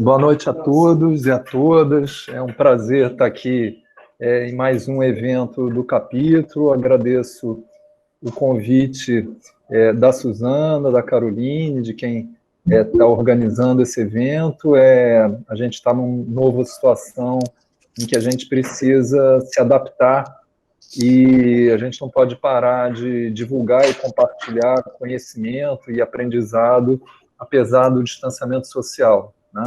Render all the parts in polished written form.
Boa noite a todos e a todas. É um prazer estar aqui em mais um evento do capítulo. Agradeço o convite da Suzana, da Caroline, de quem está organizando esse evento. A gente está numa nova situação em que a gente precisa se adaptar e a gente não pode parar de divulgar e compartilhar conhecimento e aprendizado, apesar do distanciamento social, né?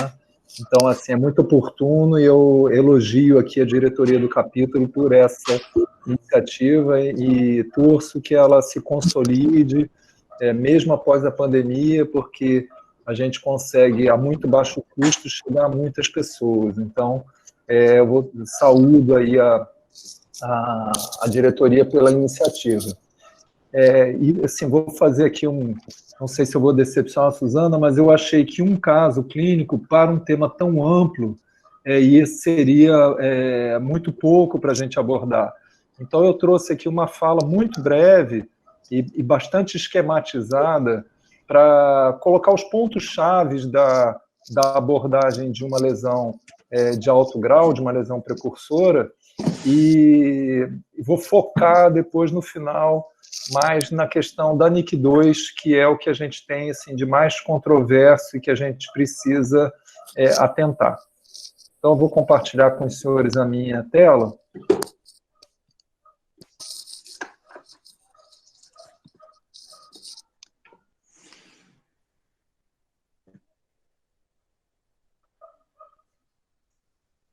Então, assim, é muito oportuno e eu elogio aqui a diretoria do capítulo por essa iniciativa e torço que ela se consolide, mesmo após a pandemia, porque a gente consegue, a muito baixo custo, chegar a muitas pessoas. Então, eu saúdo aí a diretoria pela iniciativa. E, assim, vou fazer aqui não sei se eu vou decepcionar a Suzana, mas eu achei que um caso clínico para um tema tão amplo, e esse seria muito pouco para a gente abordar. Então, eu trouxe aqui uma fala muito breve e bastante esquematizada para colocar os pontos-chave da abordagem de uma lesão de alto grau, de uma lesão precursora, e vou focar depois no final mais na questão da NIC2, que é o que a gente tem assim, de mais controverso e que a gente precisa atentar. Então, eu vou compartilhar com os senhores a minha tela.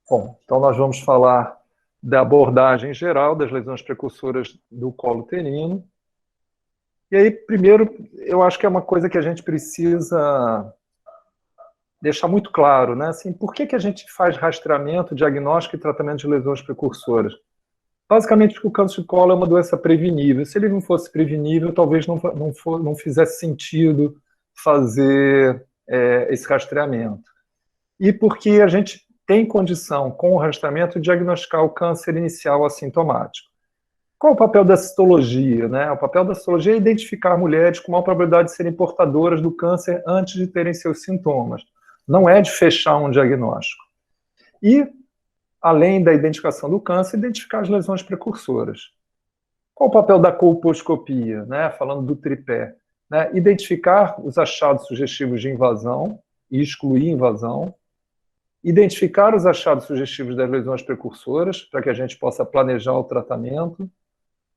Bom, então nós vamos falar da abordagem geral das lesões precursoras do colo uterino. E aí, primeiro, eu acho que é uma coisa que a gente precisa deixar muito claro, né? Assim, por que a gente faz rastreamento, diagnóstico e tratamento de lesões precursoras? Basicamente porque o câncer de colo é uma doença prevenível. Se ele não fosse prevenível, talvez não fizesse sentido fazer esse rastreamento. E porque a gente tem condição, com o rastreamento, de diagnosticar o câncer inicial assintomático. Qual o papel da citologia, né? O papel da citologia é identificar mulheres com maior probabilidade de serem portadoras do câncer antes de terem seus sintomas. Não é de fechar um diagnóstico. E, além da identificação do câncer, identificar as lesões precursoras. Qual o papel da colposcopia, né? Falando do tripé? Né? Identificar os achados sugestivos de invasão e excluir invasão. Identificar os achados sugestivos das lesões precursoras, para que a gente possa planejar o tratamento.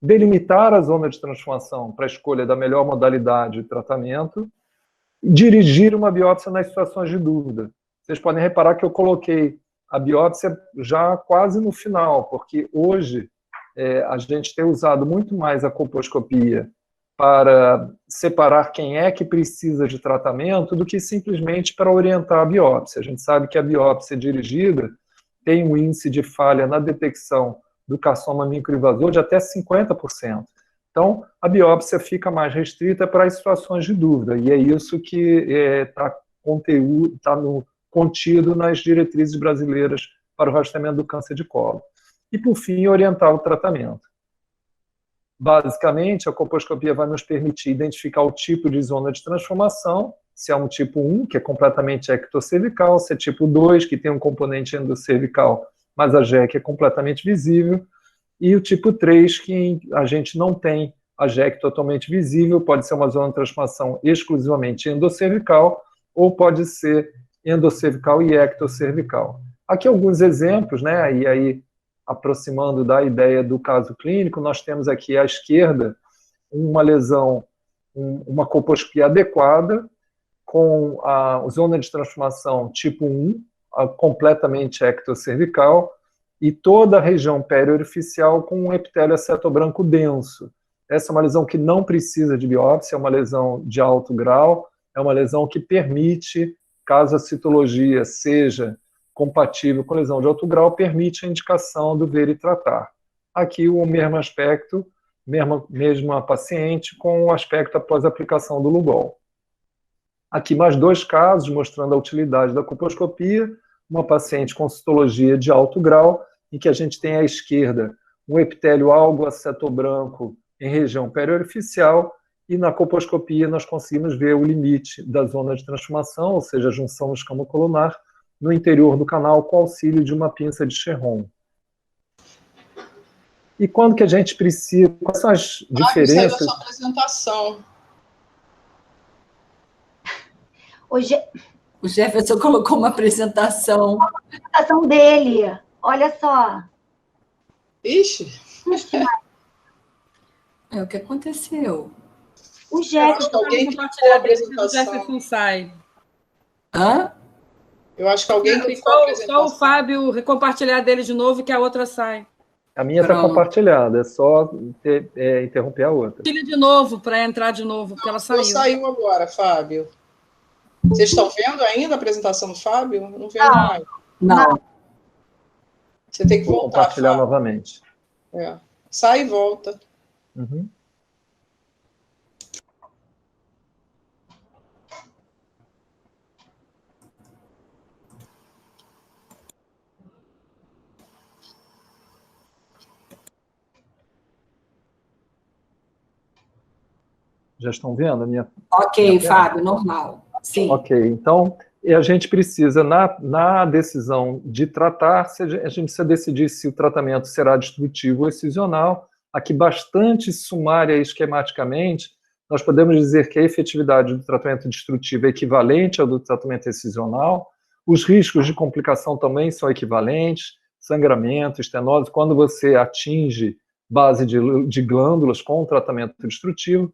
Delimitar a zona de transformação para a escolha da melhor modalidade de tratamento. Dirigir uma biópsia nas situações de dúvida. Vocês podem reparar que eu coloquei a biópsia já quase no final, porque hoje a gente tem usado muito mais a colposcopia para separar quem é que precisa de tratamento do que simplesmente para orientar a biópsia. A gente sabe que a biópsia dirigida tem um índice de falha na detecção do carcinoma microinvasor de até 50%. Então, a biópsia fica mais restrita para as situações de dúvida, e é isso que está contido nas diretrizes brasileiras para o rastreamento do câncer de colo. E, por fim, orientar o tratamento. Basicamente, a colposcopia vai nos permitir identificar o tipo de zona de transformação, se é um tipo 1, que é completamente ectocervical, se é tipo 2, que tem um componente endocervical, mas a JEC é completamente visível, e o tipo 3, que a gente não tem a JEC totalmente visível, pode ser uma zona de transformação exclusivamente endocervical, ou pode ser endocervical e ectocervical. Aqui alguns exemplos, né, e aí aproximando da ideia do caso clínico, nós temos aqui à esquerda uma lesão, uma colposcopia adequada, com a zona de transformação tipo 1, completamente ectocervical, e toda a região periorificial com um epitélio acetobranco denso. Essa é uma lesão que não precisa de biópsia, é uma lesão de alto grau, é uma lesão que permite, caso a citologia seja compatível com lesão de alto grau, permite a indicação do ver e tratar. Aqui o mesmo aspecto, mesma paciente, com o aspecto após a aplicação do Lugol. Aqui mais dois casos mostrando a utilidade da colposcopia, uma paciente com citologia de alto grau, em que a gente tem à esquerda um epitélio algo acetobranco em região periorificial, e na colposcopia nós conseguimos ver o limite da zona de transformação, ou seja, a junção escamocolunar, no interior do canal com auxílio de uma pinça de Cherron. E quando que a gente precisa... Quais são as diferenças? Saiu a sua apresentação. O Jefferson colocou uma apresentação. A apresentação dele. Olha só. Ixi. É o que aconteceu. O Jefferson. Acho que alguém clicou a apresentação. O Jefferson sai. Hã? Eu acho que alguém clicou a apresentação. Só o Fábio compartilhar dele de novo que a outra sai. A minha está compartilhada, é só interromper a outra. Tira de novo para entrar de novo, porque ela saiu. Saiu agora, Fábio. Vocês estão vendo ainda a apresentação do Fábio? Não vendo mais. Não. Você tem que Vou voltar, compartilhar Fábio. novamente. Sai e volta. Uhum. Já estão vendo a minha... Ok, Fábio, normal. Sim. Ok, então a gente precisa, na decisão de tratar, a gente precisa decidir se o tratamento será destrutivo ou excisional. Aqui, bastante sumária e esquematicamente, nós podemos dizer que a efetividade do tratamento destrutivo é equivalente ao do tratamento excisional, os riscos de complicação também são equivalentes, sangramento, estenose, quando você atinge base de glândulas com o tratamento destrutivo,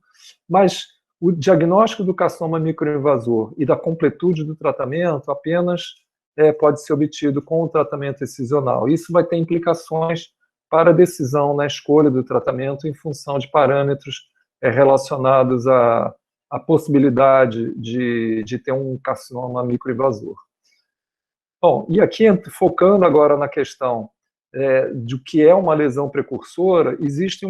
mas o diagnóstico do carcinoma microinvasor e da completude do tratamento apenas pode ser obtido com o tratamento excisional. Isso vai ter implicações para a decisão na escolha do tratamento em função de parâmetros relacionados à possibilidade de ter um carcinoma microinvasor. Bom, e aqui, focando agora na questão de o que é uma lesão precursora, existe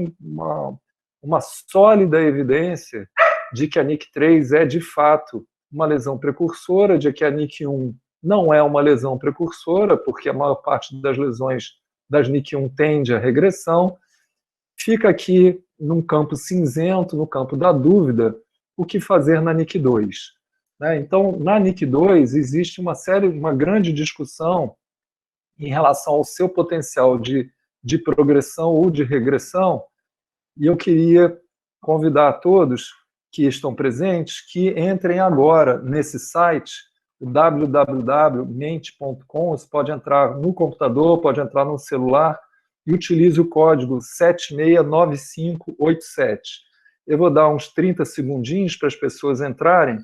uma sólida evidência de que a NIC3 é, de fato, uma lesão precursora, de que a NIC1 não é uma lesão precursora, porque a maior parte das lesões das NIC1 tende à regressão. Fica aqui num campo cinzento, no campo da dúvida, o que fazer na NIC2. Então, na NIC2, existe uma grande discussão em relação ao seu potencial de progressão ou de regressão, e eu queria convidar a todos que estão presentes que entrem agora nesse site, o www.mente.com. Você pode entrar no computador, pode entrar no celular e utilize o código 769587. Eu vou dar uns 30 segundinhos para as pessoas entrarem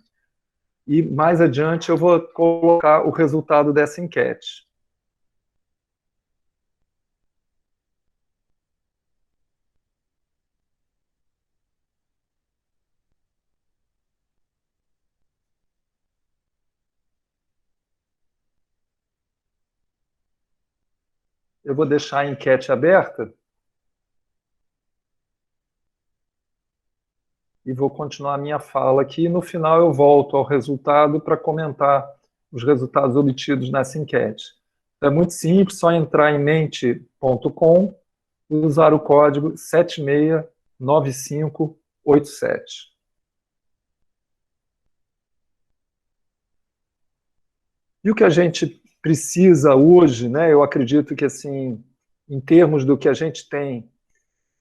e mais adiante eu vou colocar o resultado dessa enquete. Eu vou deixar a enquete aberta e vou continuar a minha fala aqui. E no final eu volto ao resultado para comentar os resultados obtidos nessa enquete. É muito simples, só entrar em mente.com e usar o código 769587. E o que a gente precisa hoje, eu acredito que, assim, em termos do que a gente tem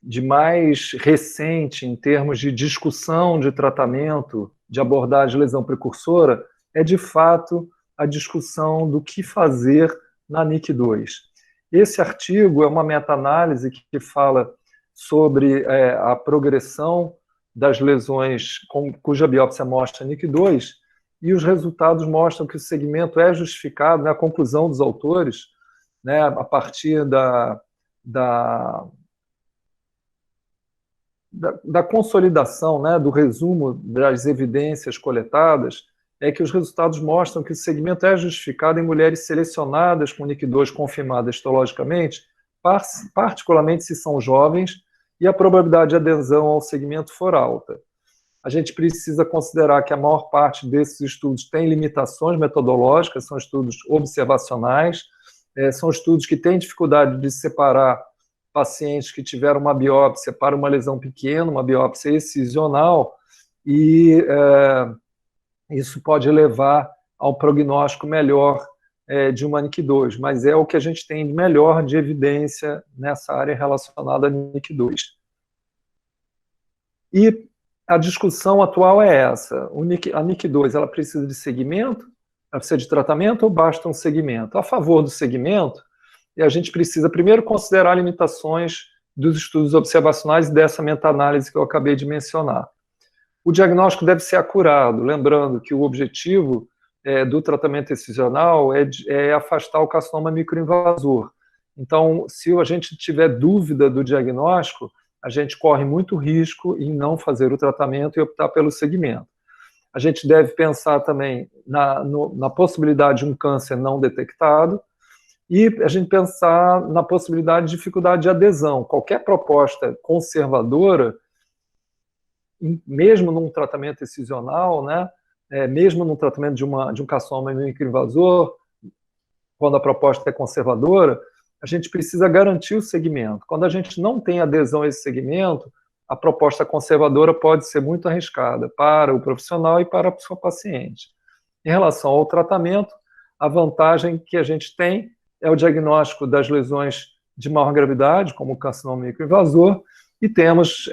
de mais recente, em termos de discussão de tratamento, de abordagem de lesão precursora, é, de fato, a discussão do que fazer na NIC2. Esse artigo é uma meta-análise que fala sobre a progressão das lesões cuja biópsia mostra NIC2, e os resultados mostram que o segmento é justificado, a conclusão dos autores, a partir da consolidação, do resumo das evidências coletadas, é que os resultados mostram que o segmento é justificado em mulheres selecionadas com NIC2 confirmada histologicamente, particularmente se são jovens, e a probabilidade de adesão ao segmento for alta. A gente precisa considerar que a maior parte desses estudos tem limitações metodológicas, são estudos observacionais, são estudos que têm dificuldade de separar pacientes que tiveram uma biópsia para uma lesão pequena, uma biópsia excisional, e isso pode levar ao prognóstico melhor de uma NIC2, mas é o que a gente tem de melhor de evidência nessa área relacionada a NIC2. E a discussão atual é essa: a NIC2 ela precisa de segmento, ela precisa de tratamento ou basta um segmento? A favor do segmento, e a gente precisa primeiro considerar limitações dos estudos observacionais e dessa meta-análise que eu acabei de mencionar. O diagnóstico deve ser acurado, lembrando que o objetivo do tratamento excisional é afastar o carcinoma microinvasor. Então, se a gente tiver dúvida do diagnóstico, a gente corre muito risco em não fazer o tratamento e optar pelo segmento. A gente deve pensar também na possibilidade de um câncer não detectado e a gente pensar na possibilidade de dificuldade de adesão. Qualquer proposta conservadora, mesmo num tratamento excisional, né, mesmo no tratamento de um carcinoma microinvasor, quando a proposta é conservadora, a gente precisa garantir o segmento. Quando a gente não tem adesão a esse segmento, a proposta conservadora pode ser muito arriscada para o profissional e para a sua paciente. Em relação ao tratamento, a vantagem que a gente tem é o diagnóstico das lesões de maior gravidade, como o carcinoma microinvasor, e temos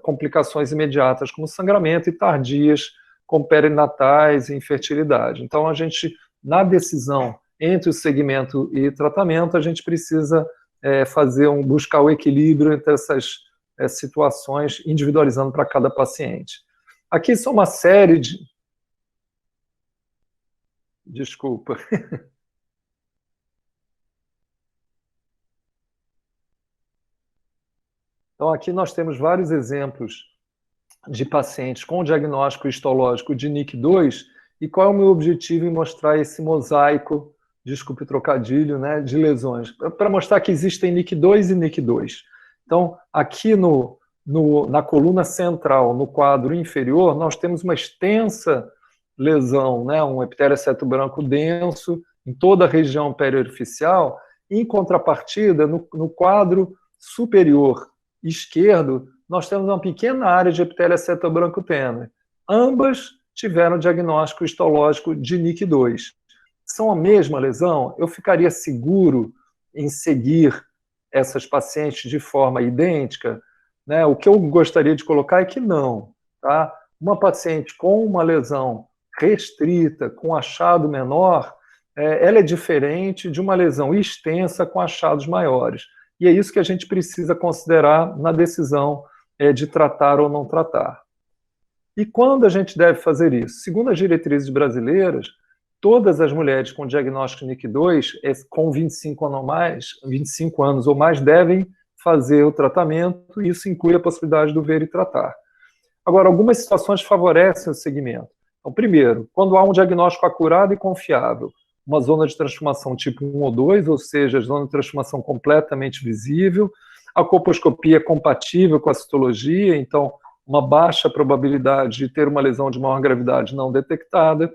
complicações imediatas, como sangramento, e tardias, como perinatais e infertilidade. Então, a gente, na decisão entre o segmento e tratamento, a gente precisa buscar o equilíbrio entre essas situações, individualizando para cada paciente. Aqui são uma série de... Desculpa. Então, aqui nós temos vários exemplos de pacientes com diagnóstico histológico de NIC2, e qual é o meu objetivo em mostrar esse mosaico, desculpe o trocadilho, né, de lesões, para mostrar que existem NIC2 e NIC2. Então, aqui na coluna central, no quadro inferior, nós temos uma extensa lesão, né, um epitélio aceto branco denso em toda a região periorificial. Em contrapartida, no quadro superior esquerdo, nós temos uma pequena área de epitélio aceto branco tênue. Ambas tiveram diagnóstico histológico de NIC2. São a mesma lesão? Eu ficaria seguro em seguir essas pacientes de forma idêntica? Né? O que eu gostaria de colocar é que não. Tá? Uma paciente com uma lesão restrita, com achado menor, ela é diferente de uma lesão extensa com achados maiores. E é isso que a gente precisa considerar na decisão de tratar ou não tratar. E quando a gente deve fazer isso? Segundo as diretrizes brasileiras, todas as mulheres com diagnóstico NIC2, com 25 anos ou mais, devem fazer o tratamento, e isso inclui a possibilidade do ver e tratar. Agora, algumas situações favorecem o segmento. Então, primeiro, quando há um diagnóstico acurado e confiável, uma zona de transformação tipo 1 ou 2, ou seja, zona de transformação completamente visível, a colposcopia é compatível com a citologia, então uma baixa probabilidade de ter uma lesão de maior gravidade não detectada.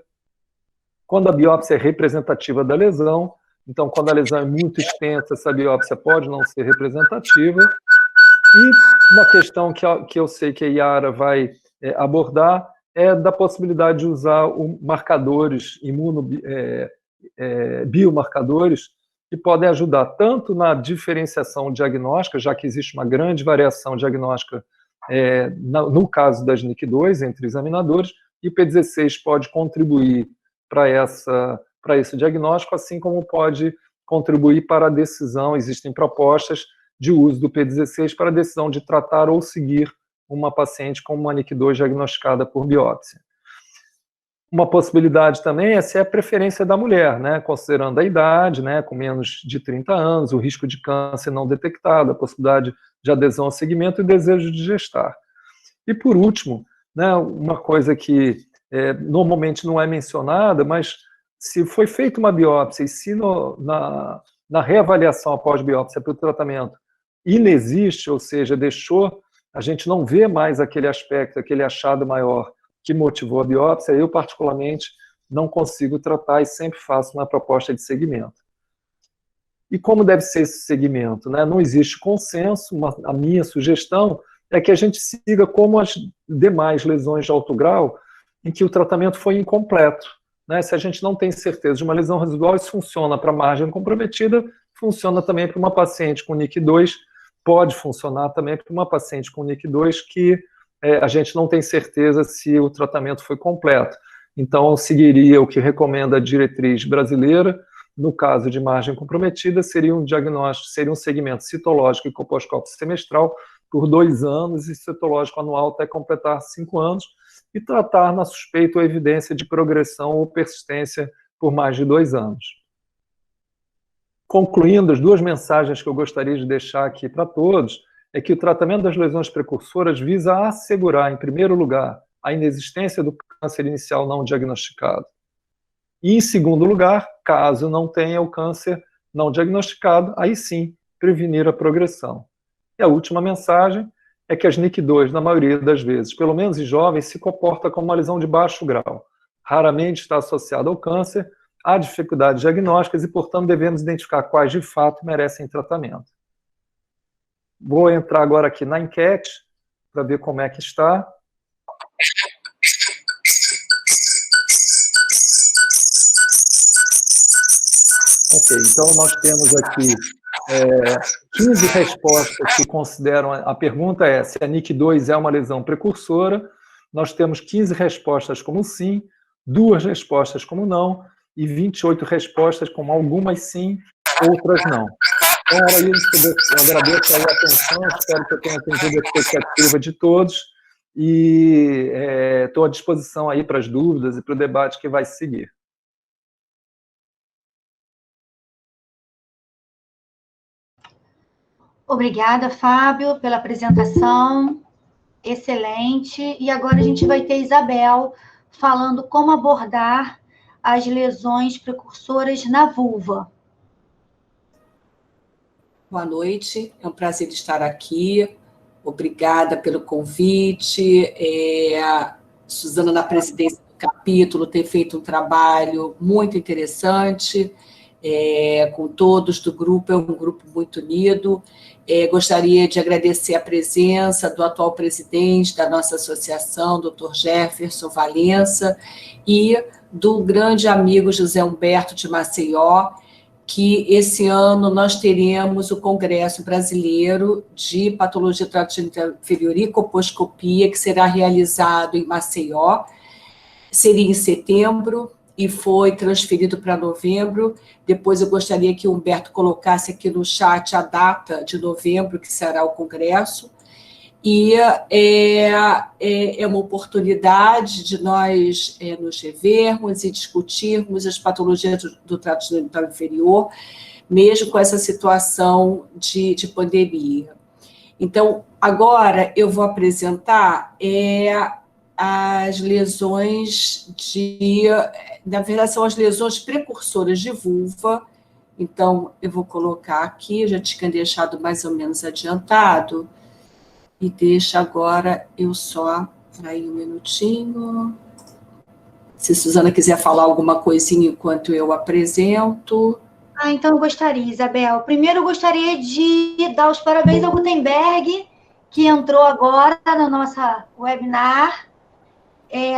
Quando a biópsia é representativa da lesão, então quando a lesão é muito extensa, essa biópsia pode não ser representativa. E uma questão que eu sei que a Yara vai abordar é da possibilidade de usar marcadores biomarcadores que podem ajudar tanto na diferenciação diagnóstica, já que existe uma grande variação diagnóstica no caso das NIC2 entre examinadores, e o P16 pode contribuir para esse diagnóstico, assim como pode contribuir para a decisão. Existem propostas de uso do P16 para a decisão de tratar ou seguir uma paciente com uma NIC2 diagnosticada por biópsia. Uma possibilidade também é se é a preferência da mulher, né, considerando a idade, né, com menos de 30 anos, o risco de câncer não detectado, a possibilidade de adesão ao segmento e o desejo de gestar. E por último, né, uma coisa que normalmente não é mencionada, mas se foi feita uma biópsia e se na reavaliação após biópsia para o tratamento inexiste, ou seja, a gente não vê mais aquele aspecto, aquele achado maior que motivou a biópsia, eu particularmente não consigo tratar e sempre faço uma proposta de segmento. E como deve ser esse segmento? Né? Não existe consenso, a minha sugestão é que a gente siga como as demais lesões de alto grau, em que o tratamento foi incompleto. né? Se a gente não tem certeza de uma lesão residual, isso funciona para margem comprometida, funciona também para uma paciente com NIC2, pode funcionar também para uma paciente com NIC2 que a gente não tem certeza se o tratamento foi completo. Então, seguiria o que recomenda a diretriz brasileira. No caso de margem comprometida, seria um diagnóstico, seria um segmento citológico e colposcópio semestral por 2 anos e citológico anual até completar 5 anos, e tratar na suspeita ou evidência de progressão ou persistência por mais de 2 anos. Concluindo, as 2 mensagens que eu gostaria de deixar aqui para todos é que o tratamento das lesões precursoras visa assegurar, em primeiro lugar, a inexistência do câncer inicial não diagnosticado. E, em segundo lugar, caso não tenha o câncer não diagnosticado, aí sim, prevenir a progressão. E a última mensagem é que as NIC2, na maioria das vezes, pelo menos em jovens, se comporta como uma lesão de baixo grau. Raramente está associada ao câncer, há dificuldades diagnósticas e, portanto, devemos identificar quais de fato merecem tratamento. Vou entrar agora aqui na enquete para ver como é que está. Ok, então nós temos aqui 15 respostas que consideram... A pergunta é se a NIC2 é uma lesão precursora. Nós temos 15 respostas como sim, 2 respostas como não, e 28 respostas com algumas sim, outras não. Então, era isso, eu agradeço a atenção, espero que eu tenha atendido a expectativa de todos, e estou à disposição aí para as dúvidas e para o debate que vai seguir. Obrigada, Fábio, pela apresentação. Excelente. E agora a gente vai ter Isabel falando como abordar as lesões precursoras na vulva. Boa noite, é um prazer estar aqui. Obrigada pelo convite. Suzana, na presidência do capítulo, tem feito um trabalho muito interessante com todos do grupo, é um grupo muito unido. Gostaria de agradecer a presença do atual presidente da nossa associação, Dr. Jefferson Valença, e do grande amigo José Humberto de Maceió, que esse ano nós teremos o Congresso Brasileiro de Patologia do Trato Inferior e Colposcopia, que será realizado em Maceió, seria em setembro, e foi transferido para novembro. Depois eu gostaria que o Humberto colocasse aqui no chat a data de novembro, que será o congresso, e é uma oportunidade de nós nos revermos e discutirmos as patologias do trato genital inferior, mesmo com essa situação de pandemia. Então, agora eu vou apresentar as lesões na verdade, são as lesões precursoras de vulva. Então, eu vou colocar aqui, eu já tinha deixado mais ou menos adiantado, e deixa agora eu só, aí um minutinho, se Suzana quiser falar alguma coisinha enquanto eu apresento. Então eu gostaria, Isabel. Primeiro eu gostaria de dar os parabéns ao Gutenberg, que entrou agora no nosso webinar.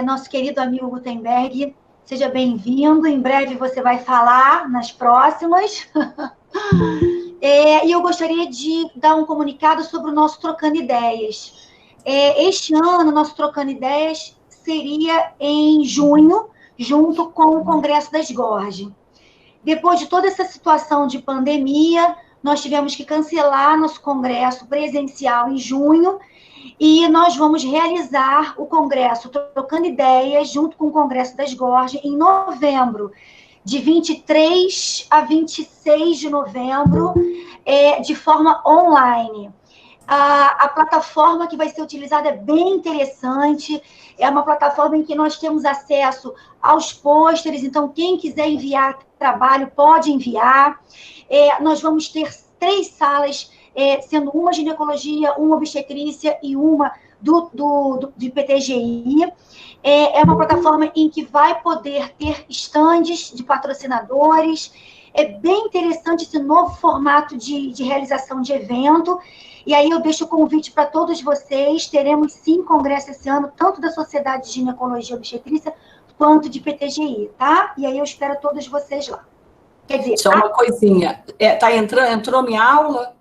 Nosso querido amigo Gutenberg, seja bem-vindo. Em breve você vai falar nas próximas. E eu gostaria de dar um comunicado sobre o nosso Trocando Ideias. Este ano, o nosso Trocando Ideias seria em junho, junto com o Congresso das Gorge. Depois de toda essa situação de pandemia, nós tivemos que cancelar nosso congresso presencial em junho, e nós vamos realizar o congresso Trocando Ideias, junto com o Congresso das Gorge, em novembro, de 23 a 26 de novembro, de forma online. A plataforma que vai ser utilizada é bem interessante, é uma plataforma em que nós temos acesso aos pôsteres, então quem quiser enviar trabalho pode enviar. Nós vamos ter 3 salas, sendo uma ginecologia, uma obstetrícia e uma de PTGI. É uma plataforma em que vai poder ter estandes de patrocinadores. É bem interessante esse novo formato de realização de evento. E aí eu deixo o convite para todos vocês. Teremos 5 congressos esse ano, tanto da Sociedade de Ginecologia e Obstetrícia, quanto de PTGI, tá? E aí eu espero todos vocês lá. Quer dizer... Só uma coisinha. Entrou minha aula?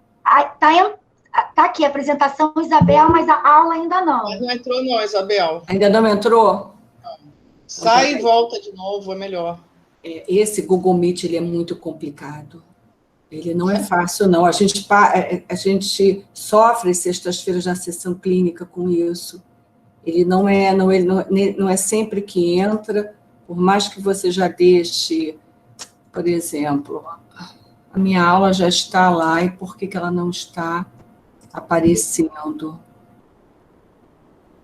Tá aqui a apresentação, Isabel, mas a aula ainda não. Mas não entrou não, Isabel. Ainda não entrou? Sai e volta de novo, é melhor. Esse Google Meet, ele é muito complicado. Ele não é fácil, não. A gente sofre sextas-feiras na sessão clínica com isso. Ele não é sempre que entra, por mais que você já deixe, por exemplo, a minha aula já está lá, e por que ela não está aparecendo?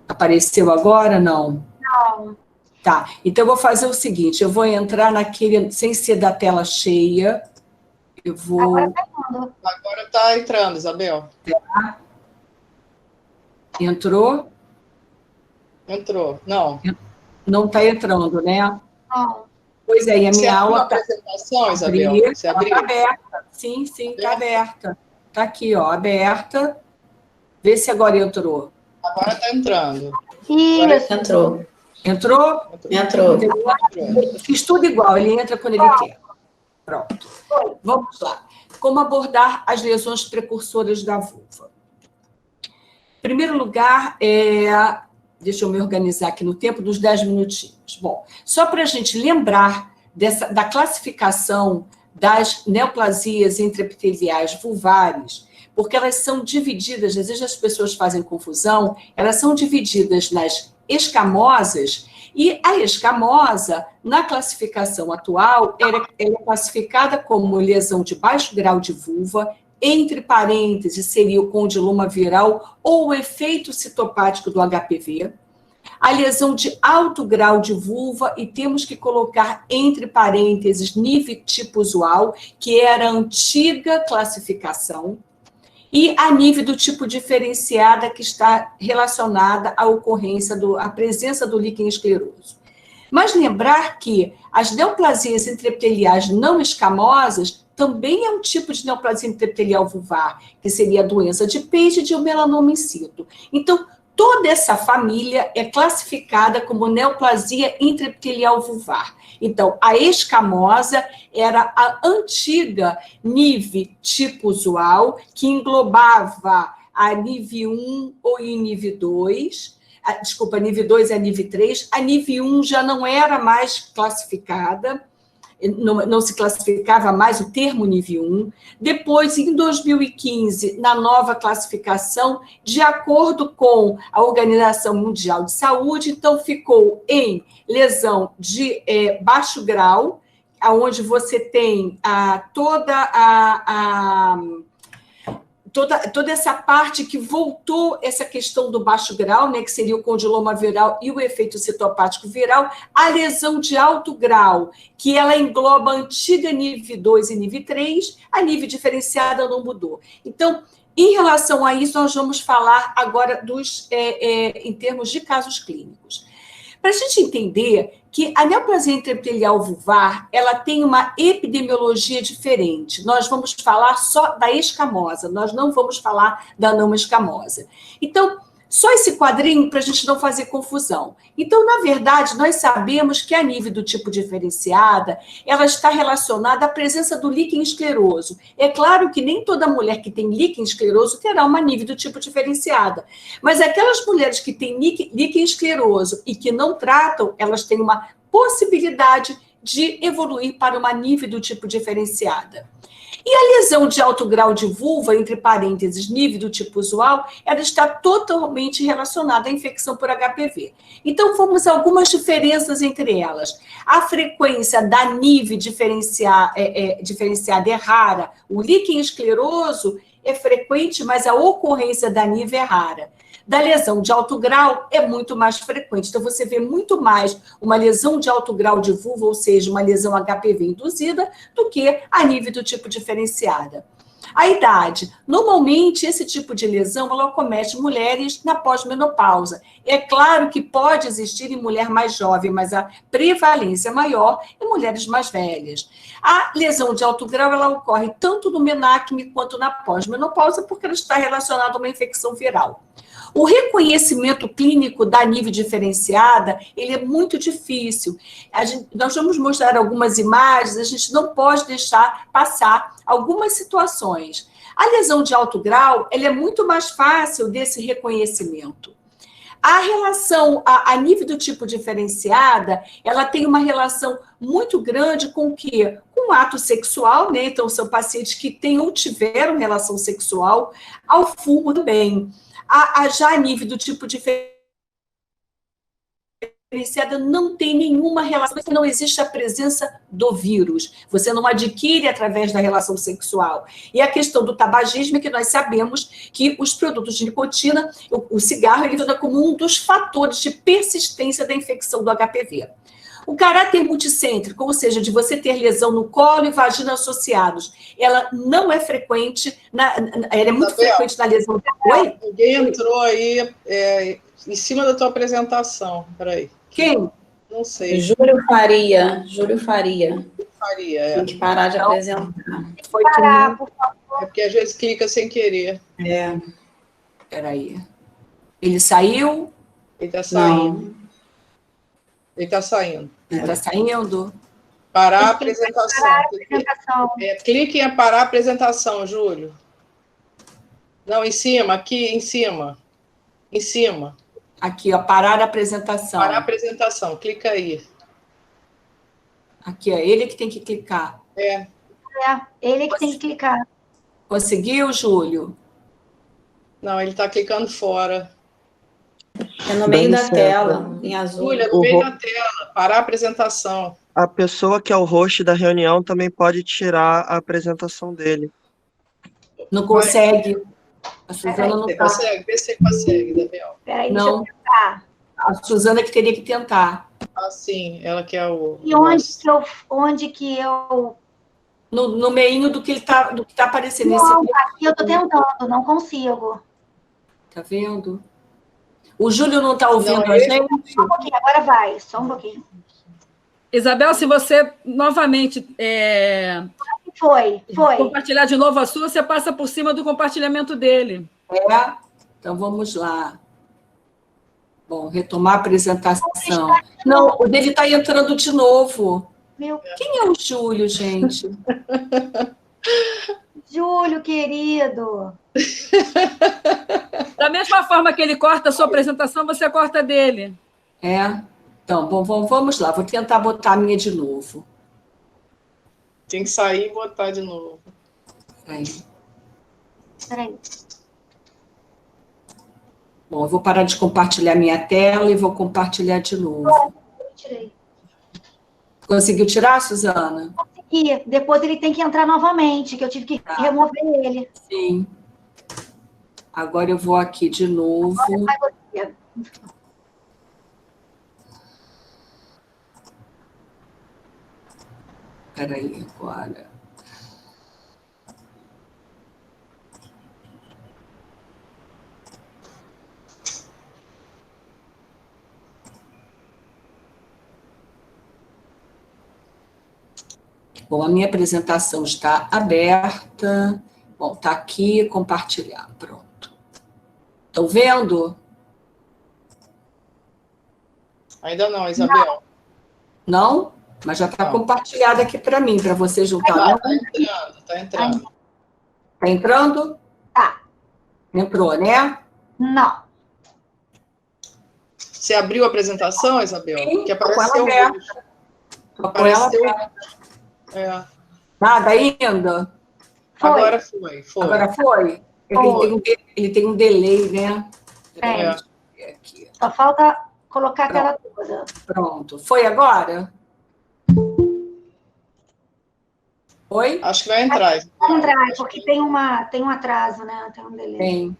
Apareceu agora? Não. Não. Tá, então eu vou fazer o seguinte, eu vou entrar naquele, sem ser da tela cheia, eu vou... Agora está entrando, Isabel. Entrou? Entrou, não. Não está entrando, né? Não. Pois é, e a Você minha abriu aula a apresentação, Isabel? Você está abriu? aberta. Sim, está aberta. Está aqui, ó, aberta. Vê se agora entrou. Agora está entrando. Isso. Entrou. Entrou? Entrou. Fiz tudo igual, ele entra quando ele quer. Pronto. Vamos lá. Como abordar as lesões precursoras da vulva? Em primeiro lugar, deixa eu me organizar aqui no tempo dos 10 minutinhos. Bom, só para a gente lembrar da classificação das neoplasias intraepiteliais vulvares, porque elas são divididas, às vezes as pessoas fazem confusão, elas são divididas nas escamosas, e a escamosa, na classificação atual, ela é classificada como lesão de baixo grau de vulva, entre parênteses seria o condiloma viral ou o efeito citopático do HPV, a lesão de alto grau de vulva, e temos que colocar entre parênteses NIV tipo usual, que era a antiga classificação, e a NIV do tipo diferenciada, que está relacionada à ocorrência, à presença do líquen escleroso. Mas lembrar que as neoplasias intraepiteliais não escamosas também é um tipo de neoplasia intraepitelial vulvar, que seria a doença de Page e de melanoma in situ. Então, toda essa família é classificada como neoplasia intraepitelial vulvar. Então, a escamosa era a antiga NIV tipo usual, que englobava a NIV 1 ou NIV 2, desculpa, a NIV 2 e a NIV 3. A NIV 1 já não era mais classificada, não se classificava mais o termo NIV 1. Depois, em 2015, na nova classificação, de acordo com a Organização Mundial de Saúde, então ficou em lesão de baixo grau, onde você tem toda essa parte que voltou essa questão do baixo grau, né, que seria o condiloma viral e o efeito citopático viral, a lesão de alto grau, que ela engloba a antiga NIV 2 e NIV 3, a NIV diferenciada não mudou. Então, em relação a isso, nós vamos falar agora em termos de casos clínicos. Para a gente entender que a neoplasia intraepitelial vulvar, ela tem uma epidemiologia diferente. Nós vamos falar só da escamosa, nós não vamos falar da não escamosa. Então, só esse quadrinho para a gente não fazer confusão. Então, na verdade, nós sabemos que a NIV do tipo diferenciada, ela está relacionada à presença do líquen escleroso. É claro que nem toda mulher que tem líquen escleroso terá uma NIV do tipo diferenciada, mas aquelas mulheres que têm líquen escleroso e que não tratam, elas têm uma possibilidade de evoluir para uma NIV do tipo diferenciada. E a lesão de alto grau de vulva, entre parênteses, NIV do tipo usual, ela está totalmente relacionada à infecção por HPV. Então, vamos a algumas diferenças entre elas. A frequência da NIV diferenciada é rara. O líquen escleroso é frequente, mas a ocorrência da NIV é rara. Da lesão de alto grau é muito mais frequente. Então, você vê muito mais uma lesão de alto grau de vulva, ou seja, uma lesão HPV induzida, do que a NIV do tipo diferenciada. A idade. Normalmente, esse tipo de lesão, ela acomete mulheres na pós-menopausa. É claro que pode existir em mulher mais jovem, mas a prevalência maior em mulheres mais velhas. A lesão de alto grau, ela ocorre tanto no menacme quanto na pós-menopausa, porque ela está relacionada a uma infecção viral. O reconhecimento clínico da nível diferenciada, ele é muito difícil. Nós vamos mostrar algumas imagens, a gente não pode deixar passar algumas situações. A lesão de alto grau, ela é muito mais fácil desse reconhecimento. A relação a nível do tipo diferenciada, ela tem uma relação muito grande com o quê? Com o ato sexual, né? Então, são pacientes que têm ou tiveram relação sexual, ao fumo também. Já a nível do tipo diferenciada não tem nenhuma relação, não existe a presença do vírus. Você não adquire através da relação sexual. E a questão do tabagismo é que nós sabemos que os produtos de nicotina, o cigarro, ele funciona como um dos fatores de persistência da infecção do HPV. O caráter multicêntrico, ou seja, de você ter lesão no colo e vagina associados, ela não é frequente, ela é muito frequente na lesão. Oi? Alguém entrou aí em cima da tua apresentação. Peraí. Quem? Não sei. Júlio Faria. Júlio Faria. Faria, Tem que parar de apresentar. Foi Parar, por favor. É porque às vezes clica sem querer. Peraí. Ele saiu? Ele está saindo. Não. Ele está saindo. Ele está saindo? Parar a apresentação. Parar a apresentação. Clique em parar a apresentação, Júlio. Não, em cima, aqui em cima. Em cima. Aqui, ó, parar a apresentação. Parar a apresentação, clica aí. Aqui, ó, ele que tem que clicar. Ele que tem que clicar. Conseguiu, Júlio? Não, ele está clicando fora. É no meio da licença. tela, em azul. Júlia, no meio da tela. Parar a apresentação. A pessoa que é o host da reunião também pode tirar a apresentação dele. Não consegue. A Suzana não Você está. consegue? Vê se você consegue, Daniel. Peraí, Não. deixa eu tentar. A Suzana que teria que tentar. Ah, sim, ela que é o... E onde que eu... No meinho do que tá aparecendo. Não, Esse aqui eu estou tentando, não consigo. tá vendo? O Júlio não está ouvindo Não, a esse- gente? Só um pouquinho, agora vai, só um pouquinho. Isabel, se você novamente Foi. compartilhar de novo a sua, você passa por cima do compartilhamento dele. Então vamos lá. Bom, retomar a apresentação. Não, o dele está entrando de novo. Meu Quem é o Júlio, gente? Júlio, querido. Da mesma forma que ele corta a sua apresentação, você corta a dele. Então, bom, vamos lá. Vou tentar botar a minha de novo. Tem que sair e botar de novo. Peraí. Bom, eu vou parar de compartilhar minha tela e vou compartilhar de novo. Tirei. Conseguiu tirar, Suzana? E depois ele tem que entrar novamente, que eu tive que remover ele. Sim. Agora eu vou aqui de novo. Vai você. Peraí, agora. Bom, a minha apresentação está aberta. Bom, está aqui, compartilhar. Pronto. Estão vendo? Ainda não, Isabel. Não? Mas já está Não. compartilhado aqui para mim, para você juntar. Tá, Não? tá entrando, tá entrando. Está entrando? Tá. Entrou, né? Não. Você abriu a apresentação, Isabel? Sim, Que tô com ela apareceu. aberta. Tô com ela Apareceu. aberta. Nada ainda? Foi. Agora foi. Agora foi? Ele tem um delay, né? É. Deixa eu ver aqui. Só falta colocar a tela toda. Pronto. Foi agora? Oi? Acho que vai entrar. Vai entrar, porque tem um atraso, né? Tem um delay. Tem.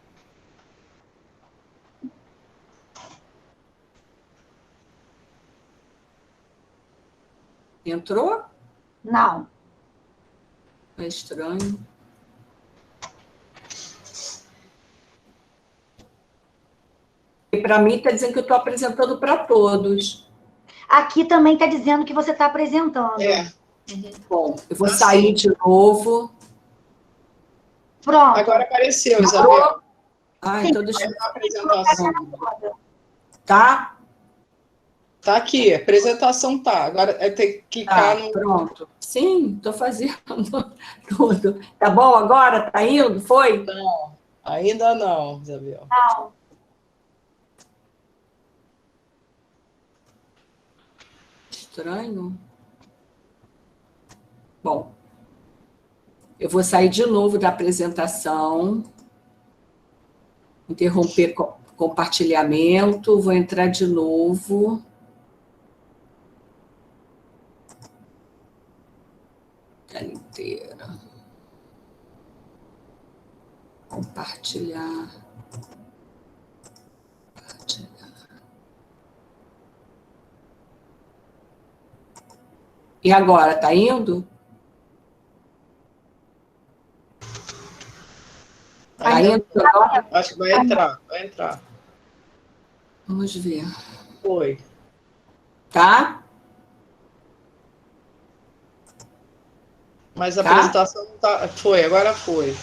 Entrou? Não. É estranho. E para mim está dizendo que eu estou apresentando para todos. Aqui também está dizendo que você está apresentando. Bom, eu vou sair de novo. Pronto. Agora apareceu, Isabel. Ah, Sim. então deixa eu... A apresentação. Tá? Tá aqui, a apresentação tá. Agora é ter que clicar Tá, no. pronto. Sim, estou fazendo tudo. Tá bom agora? Tá indo? Foi? Não, ainda não, Isabel. Não. Estranho. Bom, eu vou sair de novo da apresentação, interromper compartilhamento, vou entrar de novo. Tela inteira. Compartilhar. E agora, tá indo? Tá indo agora? Acho que vai entrar, vai entrar. Vamos ver. Foi. Tá? Mas a Tá? apresentação não tá. Foi, agora foi.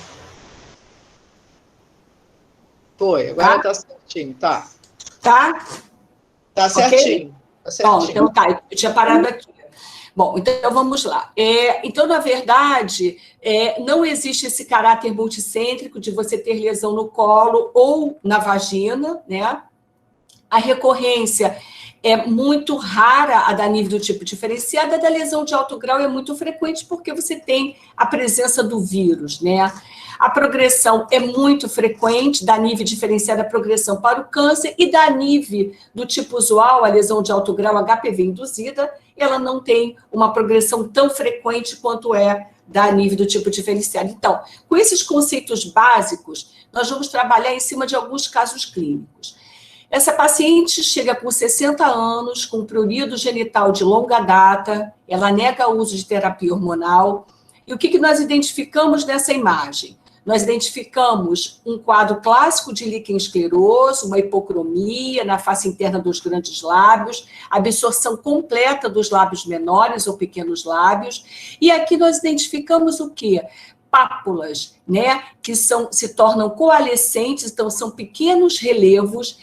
Foi, agora tá certinho, tá. Tá? Tá certinho. Tá Bom, certinho. então tá, eu tinha parado aqui. Bom, então vamos lá. Então, na verdade, não existe esse caráter multicêntrico de você ter lesão no colo ou na vagina, né? A recorrência é muito rara, a da nível do tipo diferenciado, a da lesão de alto grau é muito frequente porque você tem a presença do vírus, né? A progressão é muito frequente, da nível diferenciado a progressão para o câncer, e da nível do tipo usual, a lesão de alto grau HPV induzida, ela não tem uma progressão tão frequente quanto é da nível do tipo diferenciado. Então, com esses conceitos básicos, nós vamos trabalhar em cima de alguns casos clínicos. Essa paciente chega com 60 anos, com prurido genital de longa data, ela nega o uso de terapia hormonal. E o que nós identificamos nessa imagem? Nós identificamos um quadro clássico de líquen escleroso, uma hipocromia na face interna dos grandes lábios, absorção completa dos lábios menores ou pequenos lábios. E aqui nós identificamos o quê? Pápulas, né, que se tornam coalescentes, então são pequenos relevos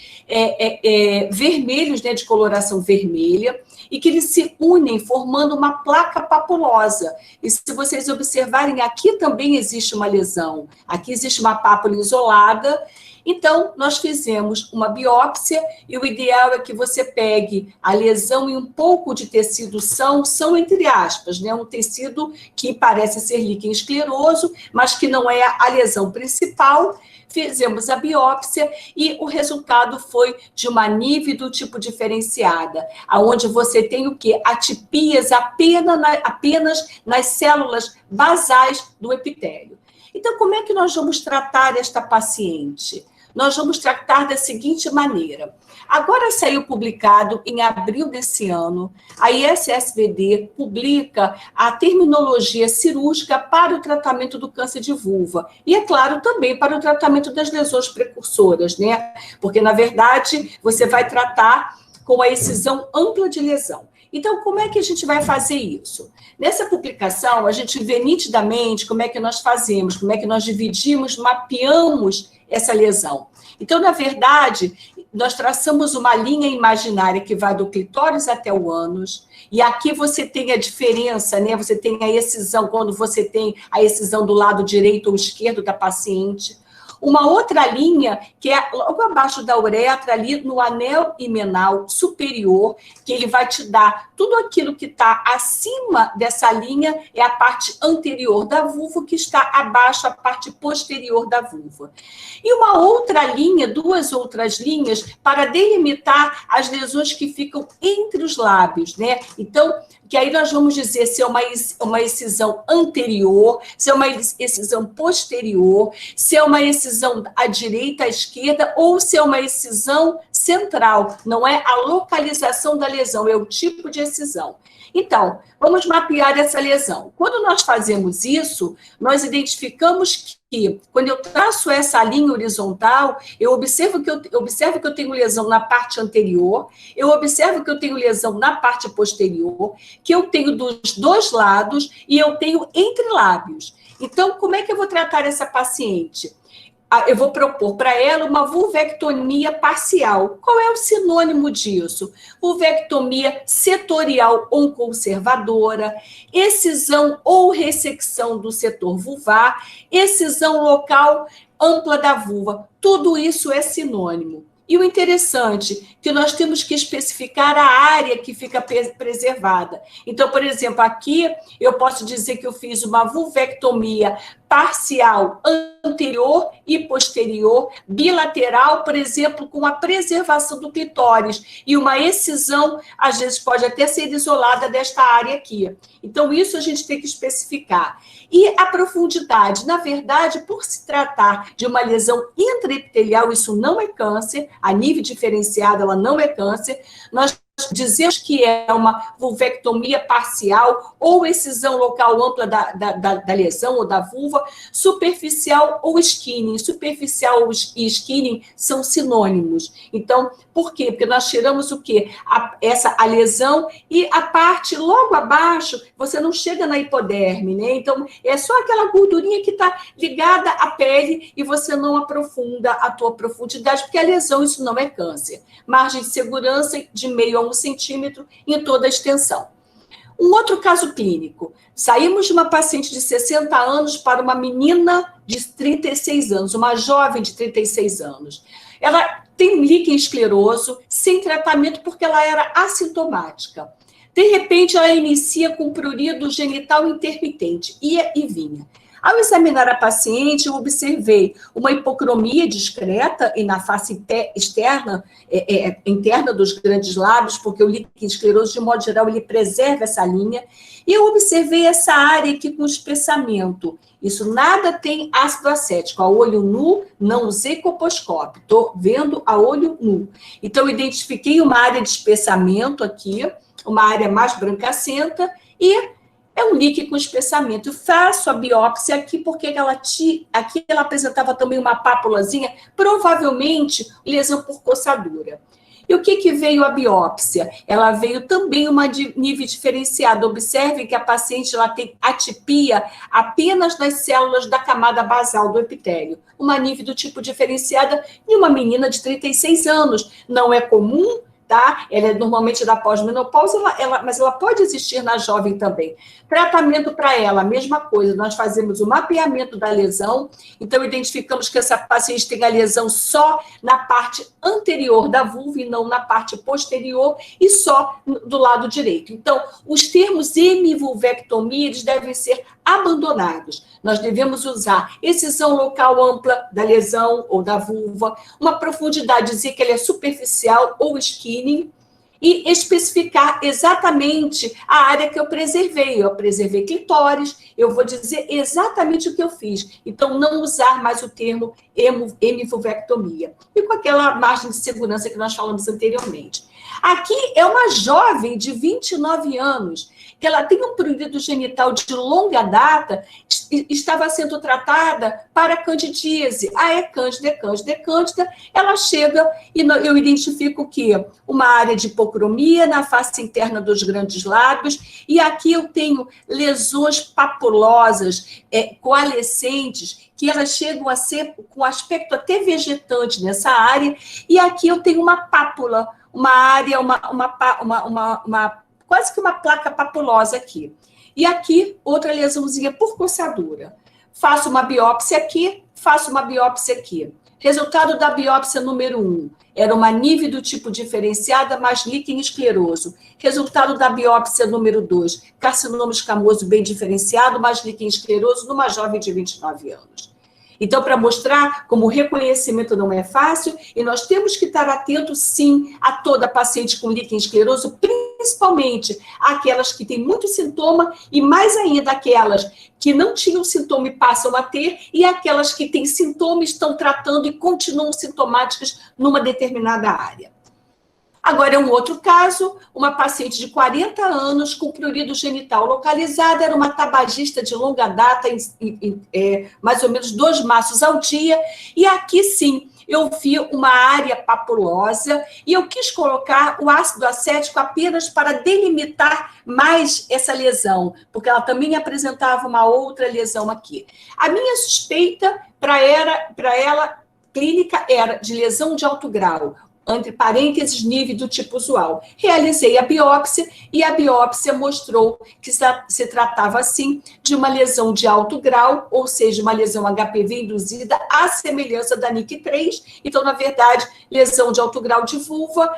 vermelhos, né, de coloração vermelha, e que eles se unem formando uma placa papulosa. E se vocês observarem, aqui também existe uma lesão, aqui existe uma pápula isolada. Então, nós fizemos uma biópsia e o ideal é que você pegue a lesão e um pouco de tecido são entre aspas, né? Um tecido que parece ser líquen escleroso, mas que não é a lesão principal. Fizemos a biópsia e o resultado foi de uma nível do tipo diferenciada, onde você tem o quê? Atipias apenas nas células basais do epitélio. Então, como é que nós vamos tratar esta paciente? Nós vamos tratar da seguinte maneira. Agora saiu publicado, em abril desse ano, a ISSVD publica a terminologia cirúrgica para o tratamento do câncer de vulva. E, é claro, também para o tratamento das lesões precursoras, né? Porque, na verdade, você vai tratar com a excisão ampla de lesão. Então, como é que a gente vai fazer isso? Nessa publicação, a gente vê nitidamente como é que nós fazemos, como é que nós dividimos, mapeamos essa lesão. Então, na verdade, nós traçamos uma linha imaginária que vai do clitóris até o ânus, e aqui você tem a diferença, né? Você tem a excisão, quando você tem a excisão do lado direito ou esquerdo da paciente. Uma outra linha, que é logo abaixo da uretra, ali no anel himenal superior, que ele vai te dar tudo aquilo que está acima dessa linha, é a parte anterior da vulva, que está abaixo, a parte posterior da vulva. E uma outra linha, duas outras linhas, para delimitar as lesões que ficam entre os lábios, né? Então, que aí nós vamos dizer se é uma excisão anterior, se é uma excisão posterior, se é uma excisão à direita, à esquerda, ou se é uma excisão central. Não é a localização da lesão, é o tipo de excisão. Então, vamos mapear essa lesão. Quando nós fazemos isso, nós identificamos que, quando eu traço essa linha horizontal, eu observo que eu tenho lesão na parte anterior, eu observo que eu tenho lesão na parte posterior, que eu tenho dos dois lados e eu tenho entre lábios. Então, como é que eu vou tratar essa paciente? eu vou propor para ela uma vulvectomia parcial. Qual é o sinônimo disso? Vulvectomia setorial ou conservadora, excisão ou ressecção do setor vulvar, excisão local ampla da vulva. Tudo isso é sinônimo. E o interessante é que nós temos que especificar a área que fica preservada. Então, por exemplo, aqui eu posso dizer que eu fiz uma vulvectomia parcial anterior e posterior, bilateral, por exemplo, com a preservação do clitóris, e uma excisão, às vezes, pode até ser isolada desta área aqui. Então, isso a gente tem que especificar. E a profundidade, na verdade, por se tratar de uma lesão intraepitelial, isso não é câncer, a nível diferenciado ela não é câncer, nós dizemos que é uma vulvectomia parcial ou excisão local ampla da lesão ou da vulva, superficial ou skinning. Superficial e skinning são sinônimos. Então, por quê? Porque nós tiramos o quê? A lesão e a parte logo abaixo, você não chega na hipoderme, né? Então, é só aquela gordurinha que está ligada à pele e você não aprofunda a tua profundidade, porque a lesão, isso não é câncer. Margem de segurança de meio a 1 centímetro em toda a extensão. Um outro caso clínico. Saímos de uma paciente de 60 anos para uma menina de 36 anos, uma jovem de 36 anos. Ela tem líquen escleroso, sem tratamento, porque ela era assintomática. De repente, ela inicia com prurido genital intermitente, ia e vinha. Ao examinar a paciente, eu observei uma hipocromia discreta e na face externa, interna dos grandes lábios, porque o líquen escleroso, de modo geral, ele preserva essa linha. E eu observei essa área aqui com espessamento. Isso nada tem ácido acético. A olho nu, não usei coposcópio. Estou vendo a olho nu. Então, eu identifiquei uma área de espessamento aqui, uma área mais brancacenta, e é um líquen com espessamento. Eu faço a biópsia aqui, porque aqui ela apresentava também uma pápulazinha, provavelmente lesão por coçadura. E o que veio a biópsia? Ela veio também uma de nível diferenciado. Observe que a paciente ela tem atipia apenas nas células da camada basal do epitélio. Uma nível do tipo diferenciada em uma menina de 36 anos. Não é comum, tá? Ela é normalmente da pós-menopausa, mas ela pode existir na jovem também. Tratamento para ela, a mesma coisa. Nós fazemos o mapeamento da lesão, então identificamos que essa paciente tem a lesão só na parte anterior da vulva e não na parte posterior e só do lado direito. Então, os termos hemivulvectomia, eles devem ser abandonados. Nós devemos usar excisão local ampla da lesão ou da vulva, uma profundidade, dizer que ela é superficial ou skinning, e especificar exatamente a área que eu preservei. Eu preservei clitóris, eu vou dizer exatamente o que eu fiz. Então, não usar mais o termo hemivulvectomia. E com aquela margem de segurança que nós falamos anteriormente. Aqui é uma jovem de 29 anos, que ela tem um prurido genital de longa data, estava sendo tratada para candidíase. É cândida. Ela chega e eu identifico que uma área de hipocromia na face interna dos grandes lábios, e aqui eu tenho lesões papulosas, coalescentes, que elas chegam a ser com aspecto até vegetante nessa área, e aqui eu tenho uma pápula, uma área, quase que uma placa papulosa aqui. E aqui, outra lesãozinha por coçadura. Faço uma biópsia aqui, faço uma biópsia aqui. Resultado da biópsia número 1. Era uma nível do tipo diferenciada, mais líquen escleroso. Resultado da biópsia número 2. Carcinoma escamoso bem diferenciado, mais líquen escleroso, numa jovem de 29 anos. Então, para mostrar como o reconhecimento não é fácil, e nós temos que estar atentos, sim, a toda paciente com líquen escleroso, principalmente aquelas que têm muito sintoma, e mais ainda aquelas que não tinham sintoma e passam a ter, e aquelas que têm sintoma, estão tratando e continuam sintomáticas numa determinada área. Agora, é um outro caso, uma paciente de 40 anos com prurido genital localizado, era uma tabagista de longa data, mais ou menos 2 maços ao dia, e aqui sim, eu vi uma área papulosa e eu quis colocar o ácido acético apenas para delimitar mais essa lesão, porque ela também apresentava uma outra lesão aqui. A minha suspeita para ela clínica era de lesão de alto grau, entre parênteses, nível do tipo usual. Realizei a biópsia e a biópsia mostrou que se tratava, sim, de uma lesão de alto grau, ou seja, uma lesão HPV induzida à semelhança da NIC3. Então, na verdade, lesão de alto grau de vulva,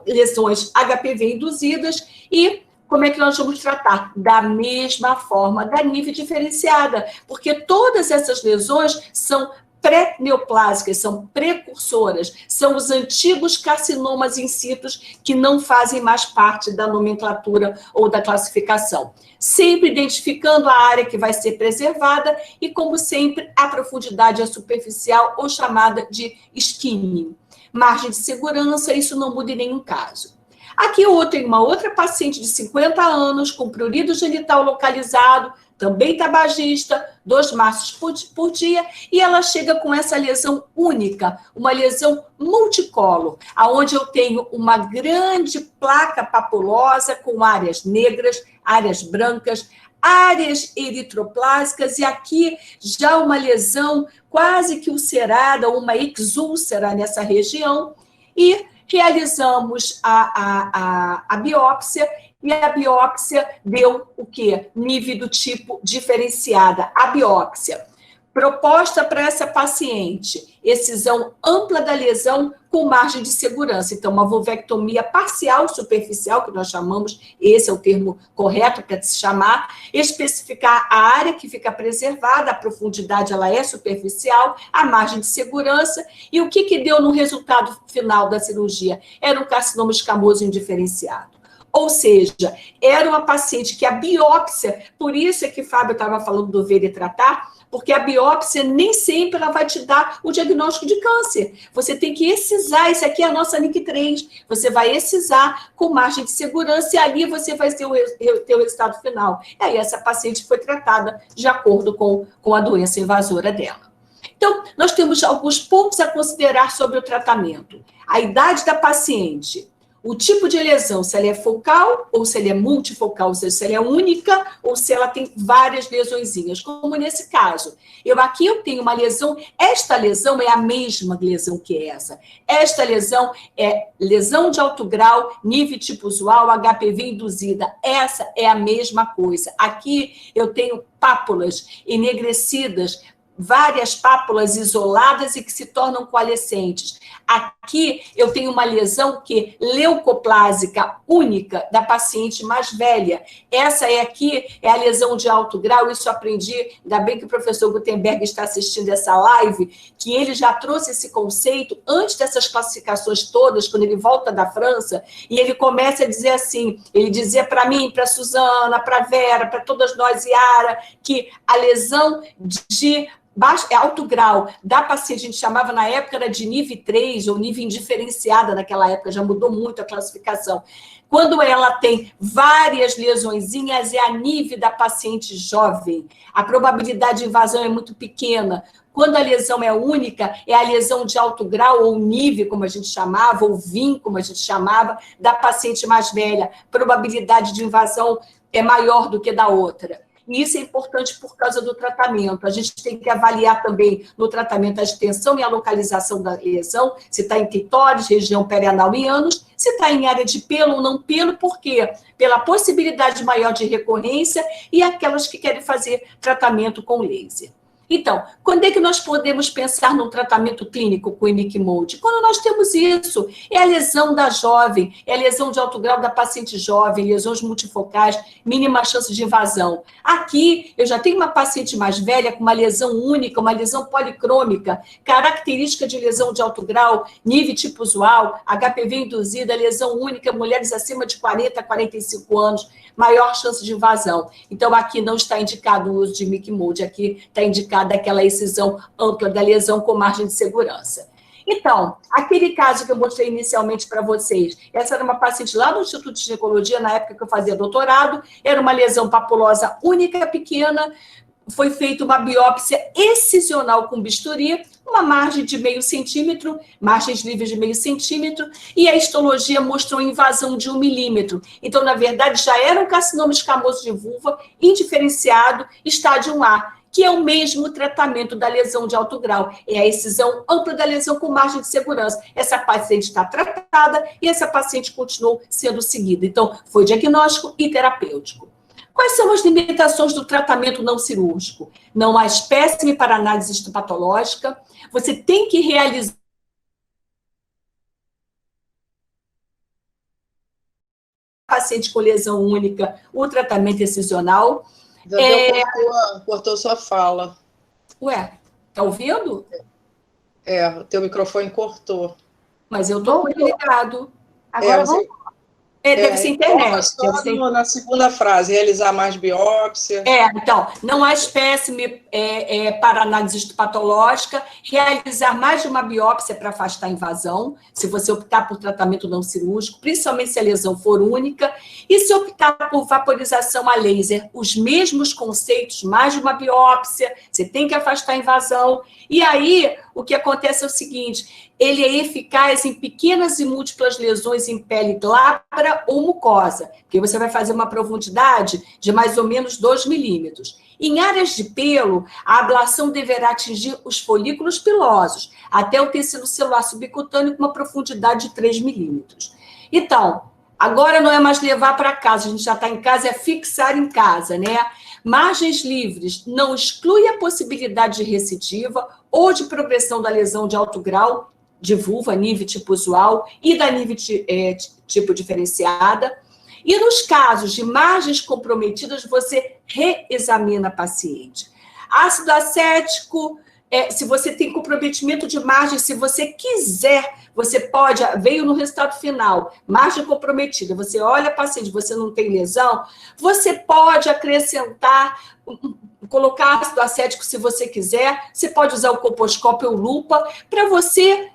lesões HPV induzidas e como é que nós vamos tratar? Da mesma forma, da nível diferenciada, porque todas essas lesões são pré-neoplásicas, são precursoras, são os antigos carcinomas in situ que não fazem mais parte da nomenclatura ou da classificação. Sempre identificando a área que vai ser preservada e, como sempre, a profundidade é superficial ou chamada de skinning. Margem de segurança, isso não muda em nenhum caso. Aqui eu tenho uma outra paciente de 50 anos com prurido genital localizado, também tabagista, 2 maços por dia, e ela chega com essa lesão única, uma lesão multicolor, onde eu tenho uma grande placa papulosa com áreas negras, áreas brancas, áreas eritroplásicas, e aqui já uma lesão quase que ulcerada, uma exúlcera nessa região, e realizamos a biópsia, e a biópsia deu o quê? Nível do tipo diferenciada. A biópsia proposta para essa paciente, excisão ampla da lesão com margem de segurança. Então, uma vulvectomia parcial superficial, que nós chamamos, esse é o termo correto para se chamar, especificar a área que fica preservada, a profundidade ela é superficial, a margem de segurança, e o que deu no resultado final da cirurgia? Era um carcinoma escamoso indiferenciado. Ou seja, era uma paciente que a biópsia, por isso é que Fábio estava falando do ver e tratar, porque a biópsia nem sempre ela vai te dar o diagnóstico de câncer. Você tem que excisar, isso aqui é a nossa NIC3, você vai excisar com margem de segurança e ali você vai ter o resultado final. E aí essa paciente foi tratada de acordo com a doença invasora dela. Então, nós temos alguns pontos a considerar sobre o tratamento. A idade da paciente, o tipo de lesão, se ela é focal ou se ela é multifocal, ou seja, se ela é única ou se ela tem várias lesõezinhas, como nesse caso. Aqui eu tenho uma lesão, esta lesão é a mesma lesão que essa. Esta lesão é lesão de alto grau, nível tipo usual, HPV induzida. Essa é a mesma coisa. Aqui eu tenho pápulas enegrecidas, várias pápulas isoladas e que se tornam coalescentes. Aqui eu tenho uma lesão leucoplásica única da paciente mais velha. Essa aqui é a lesão de alto grau, isso eu aprendi, ainda bem que o professor Gutenberg está assistindo essa live, que ele já trouxe esse conceito antes dessas classificações todas, quando ele volta da França, e ele começa a dizer assim, ele dizia para mim, para Suzana, para Vera, para todas nós, Yara, que a lesão de alto grau da paciente, a gente chamava na época era de nível 3 ou nível indiferenciada naquela época, já mudou muito a classificação. Quando ela tem várias lesõezinhas, é a nível da paciente jovem. A probabilidade de invasão é muito pequena. Quando a lesão é única, é a lesão de alto grau ou nível, como a gente chamava, ou VIN, como a gente chamava, da paciente mais velha. Probabilidade de invasão é maior do que da outra. E isso é importante por causa do tratamento. A gente tem que avaliar também no tratamento a extensão e a localização da lesão, se está em clitóris, região perianal e ânus, se está em área de pelo ou não pelo, por quê? Pela possibilidade maior de recorrência e aquelas que querem fazer tratamento com laser. Então, quando é que nós podemos pensar num tratamento clínico com o Imiquimod? Quando nós temos isso, é a lesão da jovem, é a lesão de alto grau da paciente jovem, lesões multifocais, mínima chance de invasão. Aqui, eu já tenho uma paciente mais velha com uma lesão única, uma lesão policrômica, característica de lesão de alto grau, nível tipo usual, HPV induzida, lesão única, mulheres acima de 40 a 45 anos, maior chance de invasão. Então, aqui não está indicado o uso de Imiquimod, aqui está indicado aquela excisão ampla da lesão com margem de segurança. Então, aquele caso que eu mostrei inicialmente para vocês, essa era uma paciente lá no Instituto de Ginecologia, na época que eu fazia doutorado, era uma lesão papulosa única, pequena, foi feita uma biópsia excisional com bisturi, uma margem de 0,5 centímetro, margens livres de 0,5 centímetro, e a histologia mostrou invasão de 1 milímetro. Então, na verdade, já era um carcinoma escamoso de vulva, indiferenciado, estádio 1A, que é o mesmo tratamento da lesão de alto grau. É a excisão ampla da lesão com margem de segurança. Essa paciente está tratada e essa paciente continuou sendo seguida. Então, foi diagnóstico e terapêutico. Quais são as limitações do tratamento não cirúrgico? Não há espécime para análise histopatológica. Você tem que realizar paciente com lesão única, o tratamento excisional. Isabel, cortou sua fala. Ué, tá ouvindo? O teu microfone cortou. Mas eu tô ligado. Agora vamos. Deve ser internet. Só na segunda frase, realizar mais biópsia. Então, não há espécime para análise histopatológica, realizar mais de uma biópsia para afastar a invasão, se você optar por tratamento não cirúrgico, principalmente se a lesão for única, e se optar por vaporização a laser, os mesmos conceitos, mais de uma biópsia, você tem que afastar a invasão, e aí o que acontece é o seguinte, ele é eficaz em pequenas e múltiplas lesões em pele glabra ou mucosa, porque você vai fazer uma profundidade de mais ou menos 2 milímetros. Em áreas de pelo, a ablação deverá atingir os folículos pilosos, até o tecido celular subcutâneo com uma profundidade de 3 milímetros. Então, agora não é mais levar para casa, a gente já está em casa, é fixar em casa, né? Margens livres não exclui a possibilidade de recidiva ou de progressão da lesão de alto grau, de vulva, nível tipo usual e da nível tipo diferenciada. E nos casos de margens comprometidas, você reexamina a paciente. Ácido acético, se você tem comprometimento de margem, se você quiser, você pode, veio no resultado final, margem comprometida, você olha a paciente, você não tem lesão, você pode acrescentar, colocar ácido acético se você quiser, você pode usar o colposcópio ou lupa, para você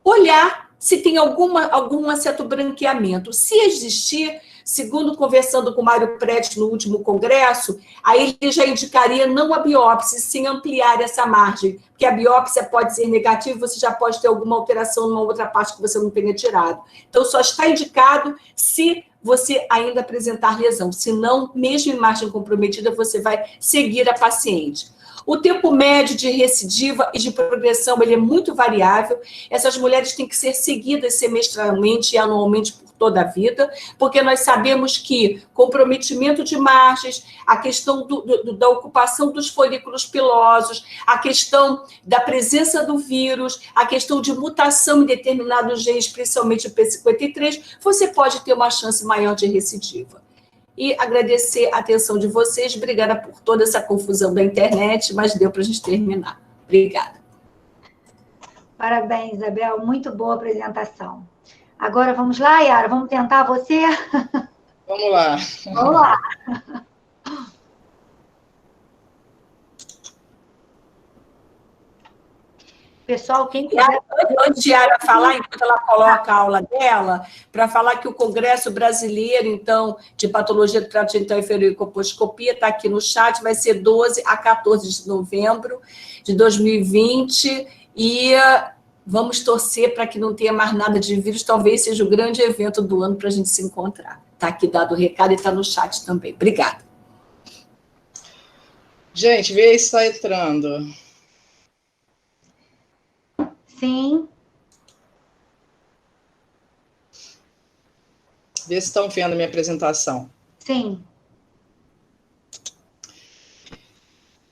olhar se tem algum acetobranqueamento. Se existir, segundo conversando com o Mário Prete no último congresso, aí ele já indicaria não a biópsia, sem ampliar essa margem, porque a biópsia pode ser negativa, você já pode ter alguma alteração numa outra parte que você não tenha tirado. Então, só está indicado se você ainda apresentar lesão, se não, mesmo em margem comprometida, você vai seguir a paciente. O tempo médio de recidiva e de progressão ele é muito variável. Essas mulheres têm que ser seguidas semestralmente e anualmente por toda a vida, porque nós sabemos que comprometimento de margens, a questão da ocupação dos folículos pilosos, a questão da presença do vírus, a questão de mutação em determinados genes, principalmente o P53, você pode ter uma chance maior de recidiva. E agradecer a atenção de vocês. Obrigada por toda essa confusão da internet, mas deu para a gente terminar. Obrigada. Parabéns, Isabel. Muito boa apresentação. Agora vamos lá, Yara? Vamos tentar você? Vamos lá. Vamos lá. Pessoal, quem quiser... Antes de Yara falar, enquanto ela coloca a aula dela, para falar que o Congresso Brasileiro, então, de Patologia do Trato Genital Inferior e Colposcopia, está aqui no chat, vai ser 12 a 14 de novembro de 2020, e vamos torcer para que não tenha mais nada de vírus, talvez seja o grande evento do ano para a gente se encontrar. Está aqui dado o recado e está no chat também. Obrigada. Gente, vê aí se está entrando. Sim. Vê se estão vendo a minha apresentação. Sim.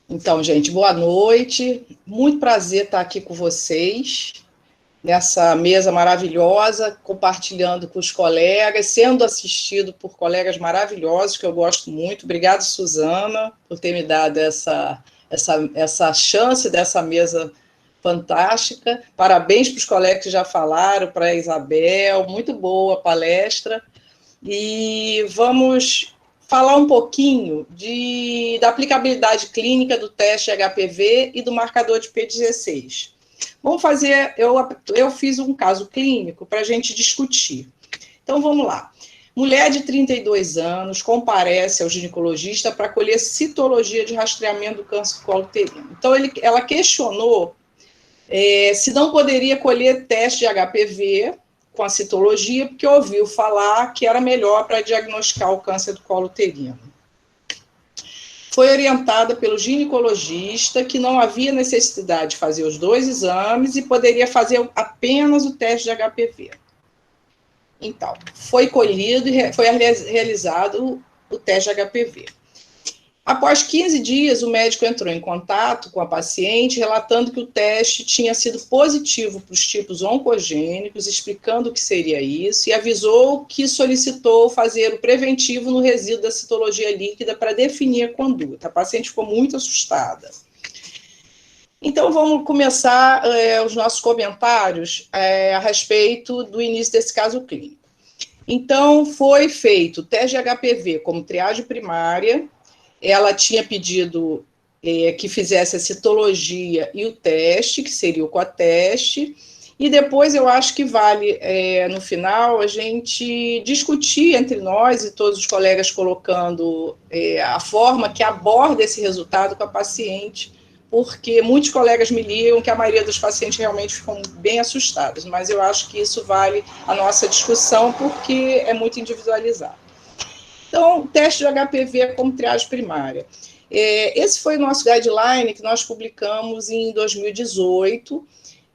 Então, gente, boa noite. Muito prazer estar aqui com vocês, nessa mesa maravilhosa, compartilhando com os colegas, sendo assistido por colegas maravilhosos, que eu gosto muito. Obrigada, Suzana, por ter me dado essa chance dessa mesa fantástica. Parabéns para os colegas que já falaram, para a Isabel, muito boa a palestra. E vamos falar um pouquinho da aplicabilidade clínica do teste HPV e do marcador de P16. Vamos fazer, eu fiz um caso clínico para a gente discutir. Então, vamos lá. Mulher de 32 anos comparece ao ginecologista para colher citologia de rastreamento do câncer do colo uterino. Então, ela questionou se não poderia colher teste de HPV com a citologia, porque ouviu falar que era melhor para diagnosticar o câncer do colo uterino. Foi orientada pelo ginecologista que não havia necessidade de fazer os 2 exames e poderia fazer apenas o teste de HPV. Então, foi colhido e foi realizado o teste de HPV. Após 15 dias, o médico entrou em contato com a paciente, relatando que o teste tinha sido positivo para os tipos oncogênicos, explicando o que seria isso, e avisou que solicitou fazer o preventivo no resíduo da citologia líquida para definir a conduta. A paciente ficou muito assustada. Então, vamos começar os nossos comentários a respeito do início desse caso clínico. Então, foi feito o teste de HPV como triagem primária. Ela tinha pedido que fizesse a citologia e o teste, que seria o coateste, e depois eu acho que vale, no final, a gente discutir entre nós e todos os colegas colocando a forma que aborda esse resultado com a paciente, porque muitos colegas me ligam que a maioria dos pacientes realmente ficam bem assustados, mas eu acho que isso vale a nossa discussão, porque é muito individualizado. Então, teste de HPV como triagem primária. Esse foi o nosso guideline que nós publicamos em 2018,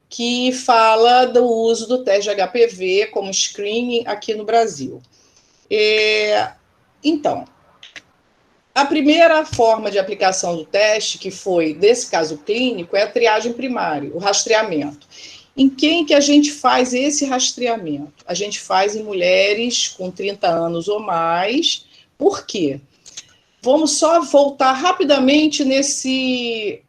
que fala do uso do teste de HPV como screening aqui no Brasil. Então, a primeira forma de aplicação do teste, que foi desse caso clínico, é a triagem primária, o rastreamento. Em quem que a gente faz esse rastreamento? A gente faz em mulheres com 30 anos ou mais. Por quê? Vamos só voltar rapidamente nesse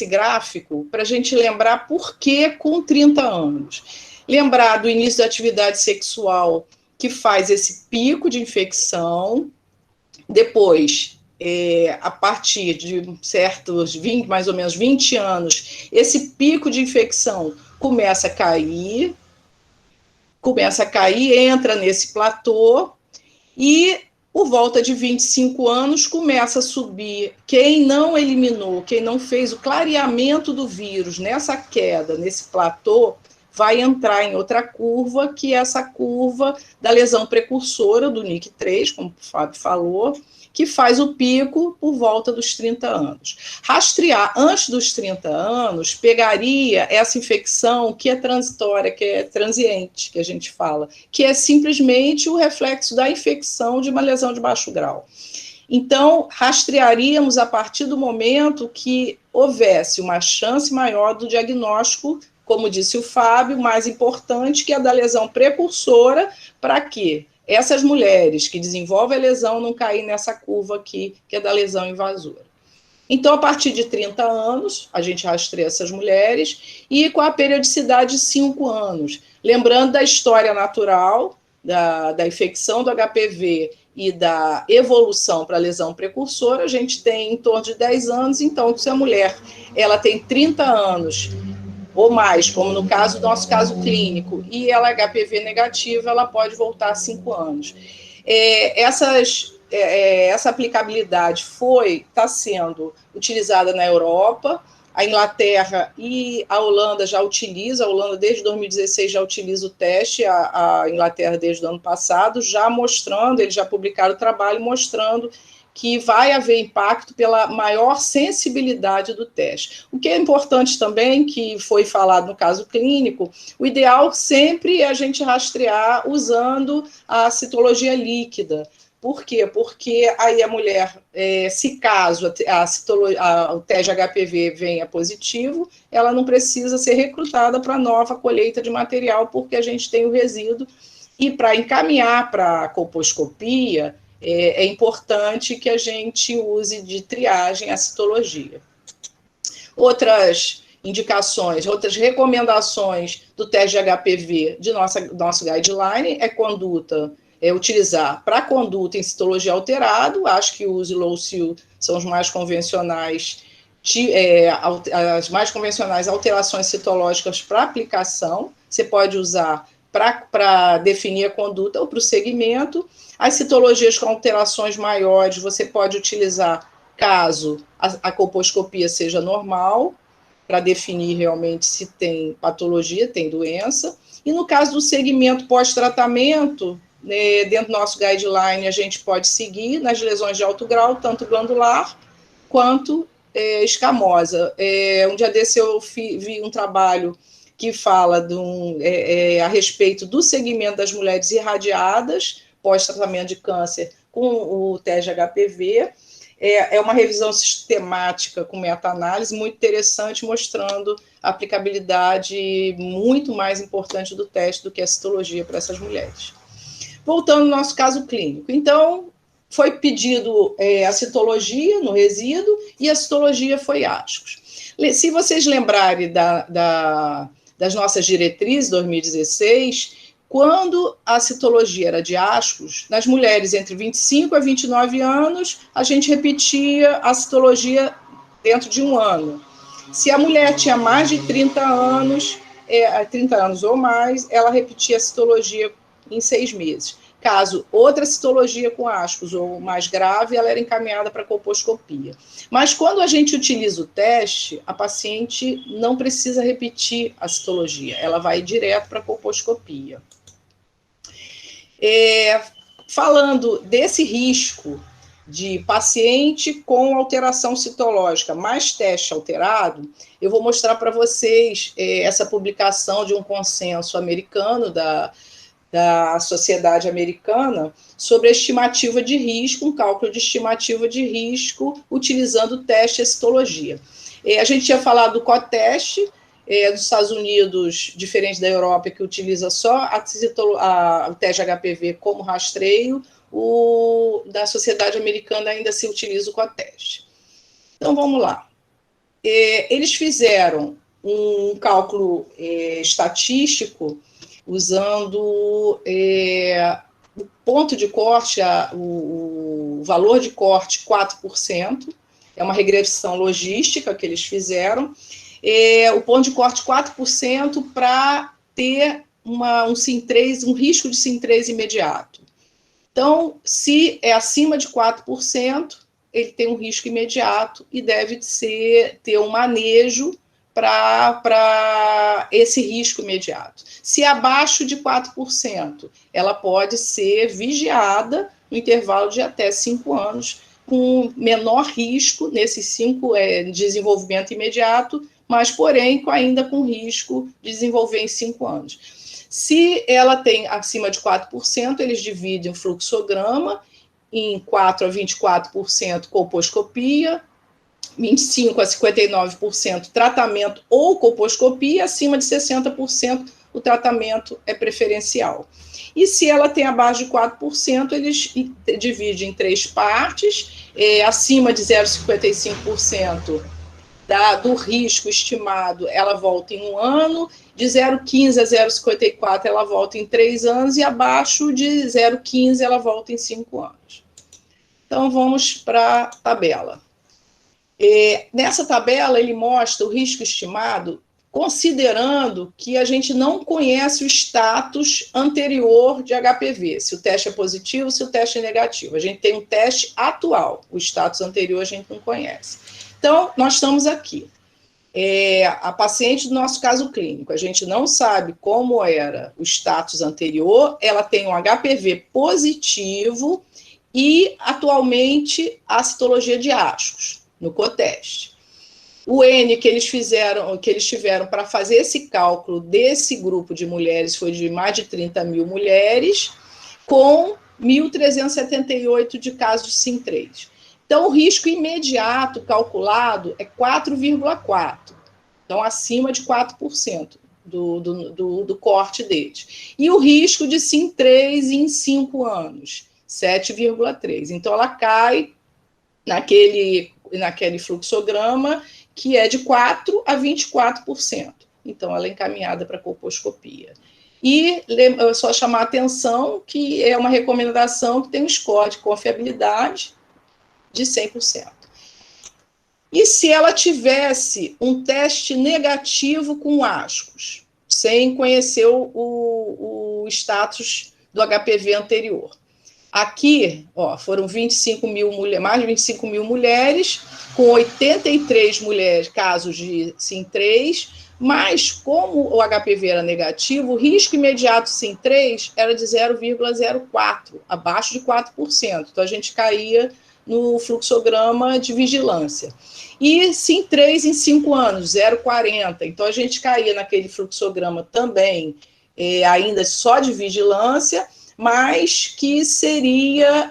gráfico para a gente lembrar por que com 30 anos. Lembrar do início da atividade sexual, que faz esse pico de infecção, depois, a partir de certos 20, mais ou menos 20 anos, esse pico de infecção começa a cair, entra nesse platô, e por volta de 25 anos começa a subir. Quem não eliminou, quem não fez o clareamento do vírus nessa queda, nesse platô, vai entrar em outra curva, que é essa curva da lesão precursora do NIC3, como o Fábio falou, que faz o pico por volta dos 30 anos. Rastrear antes dos 30 anos pegaria essa infecção que é transitória, que é transiente, que a gente fala, que é simplesmente o reflexo da infecção de uma lesão de baixo grau. Então, rastrearíamos a partir do momento que houvesse uma chance maior do diagnóstico, como disse o Fábio, mais importante, que é a da lesão precursora, para quê? Essas mulheres que desenvolvem a lesão não caem nessa curva aqui, que é da lesão invasora. Então, a partir de 30 anos, a gente rastreia essas mulheres, e com a periodicidade de 5 anos. Lembrando da história natural, da infecção do HPV e da evolução para a lesão precursora, a gente tem em torno de 10 anos, então, se a mulher ela tem 30 anos ou mais, como no caso do nosso caso clínico, e ela é HPV negativa, ela pode voltar a 5 anos. Essa aplicabilidade está sendo utilizada na Europa, a Inglaterra e a Holanda já utiliza, a Holanda desde 2016 já utiliza o teste, a Inglaterra desde o ano passado, já mostrando, eles já publicaram o trabalho mostrando que vai haver impacto pela maior sensibilidade do teste. O que é importante também, que foi falado no caso clínico, o ideal sempre é a gente rastrear usando a citologia líquida. Por quê? Porque aí a mulher, se caso o teste HPV venha positivo, ela não precisa ser recrutada para nova colheita de material, porque a gente tem o resíduo, e para encaminhar para a colposcopia, é importante que a gente use de triagem a citologia. Outras indicações, outras recomendações do teste de HPV de nosso guideline é conduta, utilizar para conduta em citologia alterado, acho que o uso e low-sil são os mais convencionais, as mais convencionais alterações citológicas para aplicação, você pode usar para definir a conduta ou para o segmento. As citologias com alterações maiores você pode utilizar caso a colposcopia seja normal, para definir realmente se tem patologia, tem doença. E no caso do segmento pós-tratamento, né, dentro do nosso guideline, a gente pode seguir nas lesões de alto grau, tanto glandular quanto escamosa. Um dia desse eu vi um trabalho que fala a respeito do segmento das mulheres irradiadas pós-tratamento de câncer com o teste HPV. É uma revisão sistemática com meta-análise muito interessante, mostrando a aplicabilidade muito mais importante do teste do que a citologia para essas mulheres. Voltando ao nosso caso clínico. Então, foi pedido a citologia no resíduo e a citologia foi ascos. Se vocês lembrarem das nossas diretrizes, 2016, quando a citologia era de ascos, nas mulheres entre 25 a 29 anos, a gente repetia a citologia dentro de um ano. Se a mulher tinha mais de 30 anos ou mais, ela repetia a citologia em 6 meses. Caso outra citologia com ascos ou mais grave, ela era encaminhada para colposcopia. Mas quando a gente utiliza o teste, a paciente não precisa repetir a citologia, ela vai direto para a colposcopia. Falando desse risco de paciente com alteração citológica mais teste alterado, eu vou mostrar para vocês essa publicação de um consenso americano da Sociedade Americana sobre a estimativa de risco, um cálculo de estimativa de risco utilizando o teste e citologia. A gente tinha falado do coteste, dos Estados Unidos, diferente da Europa, que utiliza só o teste HPV como rastreio, da Sociedade Americana ainda se utiliza o coteste. Então, vamos lá. Eles fizeram um cálculo estatístico usando o ponto de corte, o valor de corte 4%, é uma regressão logística que eles fizeram, o ponto de corte 4% para ter um SIM3, um risco de SIM3 imediato. Então, se é acima de 4%, ele tem um risco imediato e deve ter um manejo para esse risco imediato. Se é abaixo de 4%, ela pode ser vigiada no intervalo de até 5 anos, com menor risco nesses 5 desenvolvimento imediato, mas, porém, ainda com risco de desenvolver em 5 anos. Se ela tem acima de 4%, eles dividem o fluxograma em 4% a 24% colposcopia, 25% a 59% tratamento ou colposcopia, acima de 60% o tratamento é preferencial. E se ela tem abaixo de 4%, eles dividem em 3 partes, acima de 0,55% do risco estimado, ela volta em 1 ano, de 0,15 a 0,54 ela volta em 3 anos, e abaixo de 0,15 ela volta em 5 anos. Então, vamos para a tabela. Nessa tabela, ele mostra o risco estimado, considerando que a gente não conhece o status anterior de HPV, se o teste é positivo, se o teste é negativo. A gente tem um teste atual, o status anterior a gente não conhece. Então, nós estamos aqui. A paciente do nosso caso clínico, a gente não sabe como era o status anterior, ela tem um HPV positivo e, atualmente, a citologia de ascos, no coteste. O N que eles tiveram para fazer esse cálculo desse grupo de mulheres foi de mais de 30 mil mulheres, com 1.378 de casos de SIM3. Então, o risco imediato calculado é 4,4%, então acima de 4% do corte deles. E o risco de SIM3 em 5 anos, 7,3%. Então, ela cai naquele fluxograma que é de 4% a 24%. Então, ela é encaminhada para colposcopia. E é só chamar a atenção que é uma recomendação que tem um score de confiabilidade de 100%. E se ela tivesse um teste negativo com ascos, sem conhecer o status do HPV anterior? Aqui, ó, foram 25 mil mais de 25 mil mulheres, com 83 casos de SIM3, mas como o HPV era negativo, o risco imediato SIM3 era de 0,04, abaixo de 4%. Então, a gente caía no fluxograma de vigilância. E SIM3 em 5 anos, 0,40. Então, a gente caía naquele fluxograma também, ainda só de vigilância, mas que seria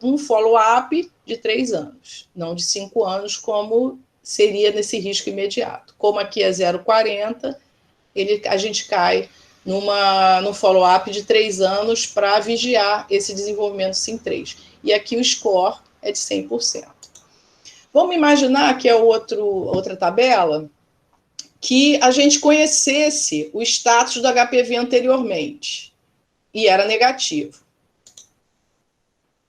um follow-up de 3 anos, não de 5 anos, como seria nesse risco imediato. Como aqui é 0,40, a gente cai num follow-up de 3 anos para vigiar esse desenvolvimento SIM3. E aqui o score é de 100%. Vamos imaginar que é outra tabela, que a gente conhecesse o status do HPV anteriormente, e era negativo.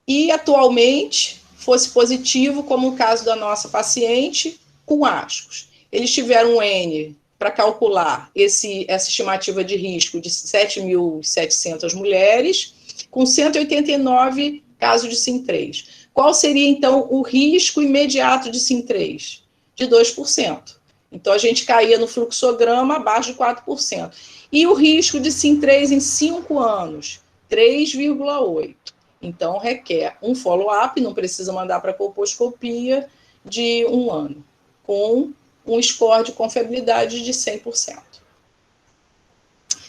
E, atualmente, fosse positivo, como o caso da nossa paciente, com ascos. Eles tiveram um N para calcular essa estimativa de risco de 7.700 mulheres, com 189 casos de SIM3. Qual seria, então, o risco imediato de SIM3? De 2%. Então, a gente caía no fluxograma abaixo de 4%. E o risco de SIM3 em 5 anos? 3,8%. Então, requer um follow-up, não precisa mandar para a colposcopia, de 1 ano, com um score de confiabilidade de 100%.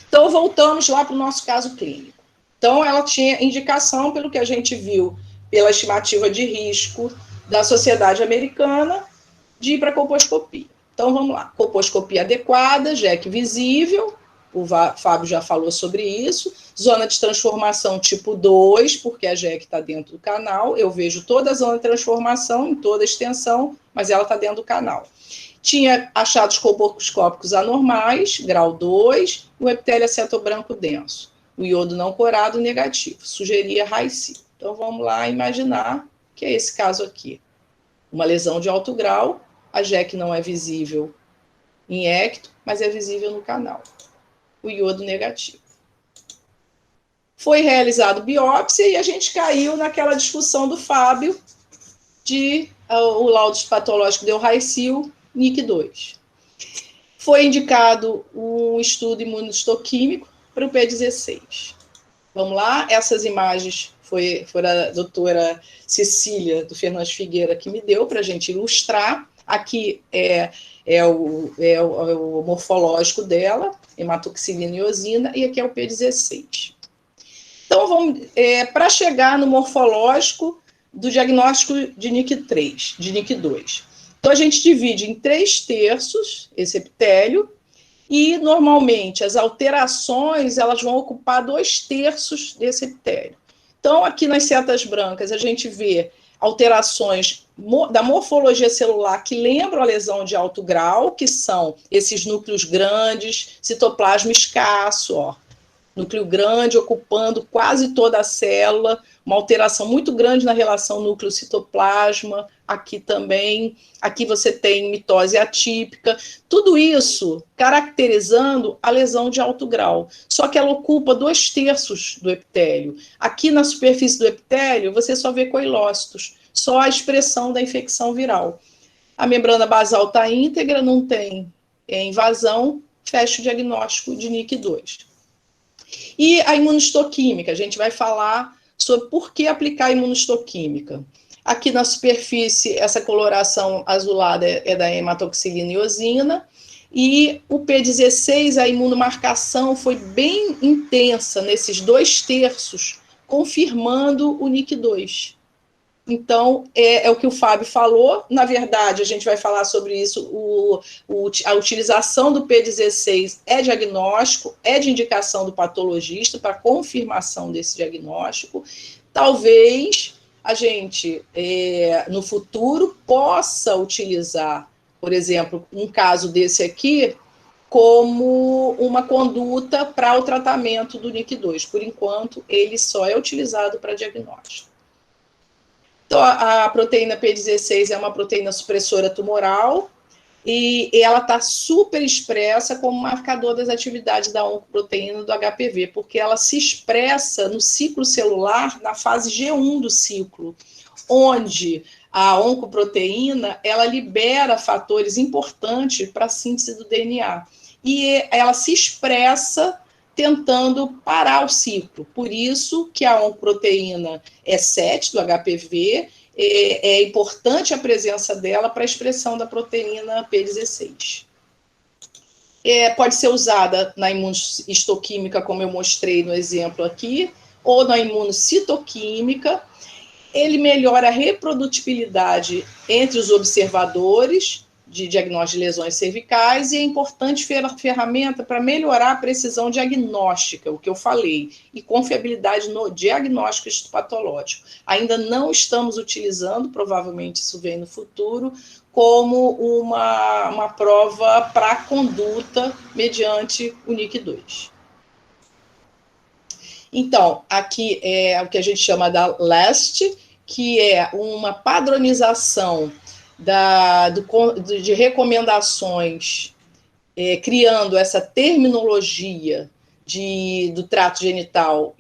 Então, voltamos lá para o nosso caso clínico. Então, ela tinha indicação, pelo que a gente viu, pela estimativa de risco da Sociedade Americana, de ir para a colposcopia. Então, vamos lá. Colposcopia adequada, JEC visível, o Fábio já falou sobre isso. Zona de transformação tipo 2, porque a JEC está dentro do canal. Eu vejo toda a zona de transformação, em toda a extensão, mas ela está dentro do canal. Tinha achados colposcópicos anormais, grau 2, e o epitélio acetobranco denso. O iodo não corado negativo. Sugeria RAIC. Então, vamos lá imaginar que é esse caso aqui. Uma lesão de alto grau, a JEC não é visível em ecto, mas é visível no canal. O iodo negativo. Foi realizado biópsia e a gente caiu naquela discussão do Fábio de o laudo patológico deu RAICIL, NIC2. Foi indicado um estudo imunohistoquímico para o P16. Vamos lá, essas imagens foi a doutora Cecília do Fernandes Figueira que me deu para a gente ilustrar. Aqui é o morfológico dela, hematoxilina e eosina, e aqui é o P16. Então, para chegar no morfológico do diagnóstico de NIC3, de NIC2. Então, a gente divide em 3/3 esse epitélio, e, normalmente, as alterações elas vão ocupar 2/3 desse epitélio. Então, aqui nas setas brancas, a gente vê alterações da morfologia celular que lembram a lesão de alto grau, que são esses núcleos grandes, citoplasma escasso, ó, núcleo grande ocupando quase toda a célula, uma alteração muito grande na relação núcleo-citoplasma, aqui também, aqui você tem mitose atípica, tudo isso caracterizando a lesão de alto grau, só que ela ocupa 2/3 do epitélio. Aqui na superfície do epitélio, você só vê coilócitos, só a expressão da infecção viral. A membrana basal está íntegra, não tem invasão, fecha o diagnóstico de NIC2. E a imunohistoquímica, a gente vai falar sobre por que aplicar a imunohistoquímica. Aqui na superfície, essa coloração azulada é da hematoxilina e eosina, e o P16, a imunomarcação foi bem intensa nesses 2/3, confirmando o NIC2. Então, é o que o Fábio falou. Na verdade, a gente vai falar sobre isso, a utilização do P16 é diagnóstico, é de indicação do patologista para confirmação desse diagnóstico. Talvez a gente, no futuro, possa utilizar, por exemplo, um caso desse aqui, como uma conduta para o tratamento do NIC2. Por enquanto, ele só é utilizado para diagnóstico. Então, a proteína P16 é uma proteína supressora tumoral, e ela está super expressa como marcador das atividades da oncoproteína do HPV, porque ela se expressa no ciclo celular na fase G1 do ciclo, onde a oncoproteína ela libera fatores importantes para a síntese do DNA, e ela se expressa tentando parar o ciclo. Por isso que a oncoproteína E7 do HPV é importante a presença dela para a expressão da proteína P16. Pode ser usada na imunohistoquímica, como eu mostrei no exemplo aqui, ou na imunocitoquímica. Ele melhora a reprodutibilidade entre os observadores de diagnóstico de lesões cervicais e é importante ferramenta para melhorar a precisão diagnóstica, o que eu falei, e confiabilidade no diagnóstico histopatológico. Ainda não estamos utilizando, provavelmente isso vem no futuro, como uma prova para conduta mediante o NIC2. Então, aqui é o que a gente chama da LAST, que é uma padronização de recomendações, criando essa terminologia do trato genital,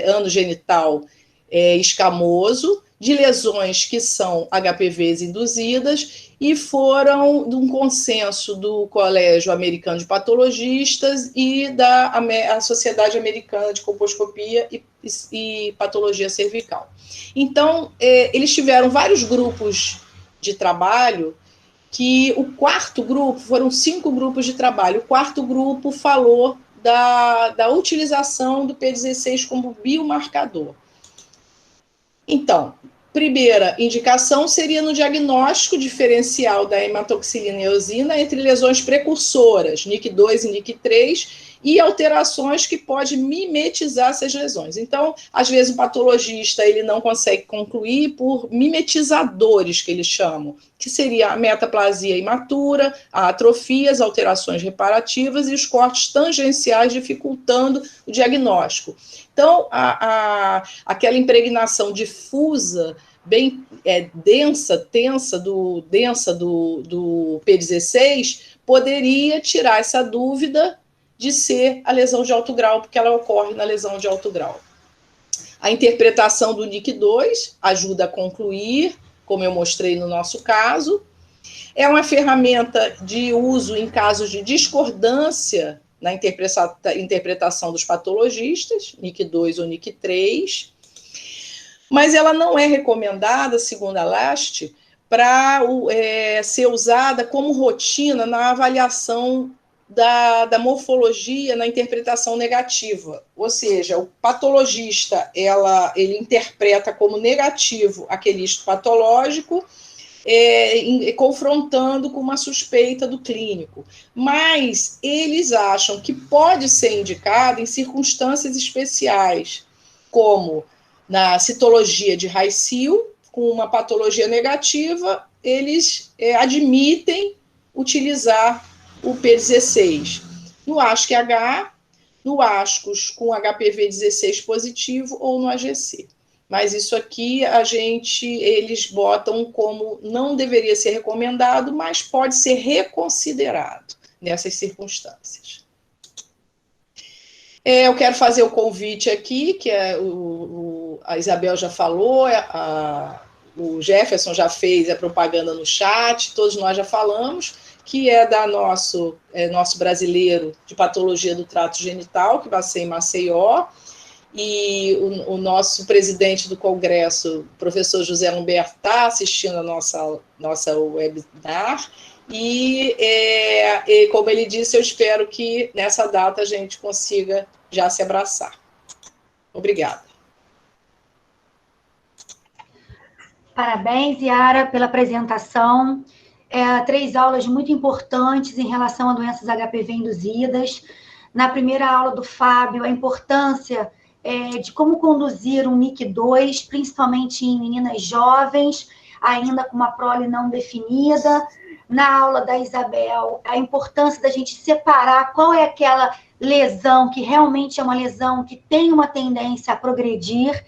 ano genital escamoso, de lesões que são HPVs induzidas, e foram de um consenso do Colégio Americano de Patologistas e da Sociedade Americana de Colposcopia e Patologia Cervical. Então, eles tiveram vários grupos de trabalho, que o quarto grupo, foram 5 grupos de trabalho, o quarto grupo falou da utilização do P16 como biomarcador. Então, primeira indicação seria no diagnóstico diferencial da hematoxilina e eosina entre lesões precursoras, NIC2 e NIC3, e alterações que podem mimetizar essas lesões. Então, às vezes o patologista ele não consegue concluir por mimetizadores, que eles chamam, que seria a metaplasia imatura, a atrofia, as alterações reparativas e os cortes tangenciais, dificultando o diagnóstico. Então, aquela impregnação difusa, bem densa do P16, poderia tirar essa dúvida de ser a lesão de alto grau, porque ela ocorre na lesão de alto grau. A interpretação do NIC2 ajuda a concluir, como eu mostrei no nosso caso. É uma ferramenta de uso em casos de discordância na interpretação dos patologistas, NIC2 ou NIC3, mas ela não é recomendada, segundo a LAST, para ser usada como rotina na avaliação da morfologia na interpretação negativa, ou seja, o patologista ele interpreta como negativo aquele histopatológico, confrontando com uma suspeita do clínico, mas eles acham que pode ser indicado em circunstâncias especiais, como na citologia de High-Seal, com uma patologia negativa, eles admitem utilizar o P16. No ASC-H, no ASCOS com HPV 16 positivo ou no AGC. Mas isso aqui eles botam como não deveria ser recomendado, mas pode ser reconsiderado nessas circunstâncias. Eu quero fazer o convite aqui, que a Isabel já falou, o Jefferson já fez a propaganda no chat, todos nós já falamos, que é da nosso brasileiro de patologia do trato genital, que vai ser em Maceió, e o nosso presidente do Congresso, o professor José Humberto, está assistindo a nossa webinar, e como ele disse, eu espero que nessa data a gente consiga já se abraçar. Obrigada. Parabéns, Yara, pela apresentação. 3 aulas muito importantes em relação a doenças HPV induzidas. Na primeira aula do Fábio, a importância de como conduzir um NIC2, principalmente em meninas jovens, ainda com uma prole não definida. Na aula da Isabel, a importância da gente separar qual é aquela lesão que realmente é uma lesão que tem uma tendência a progredir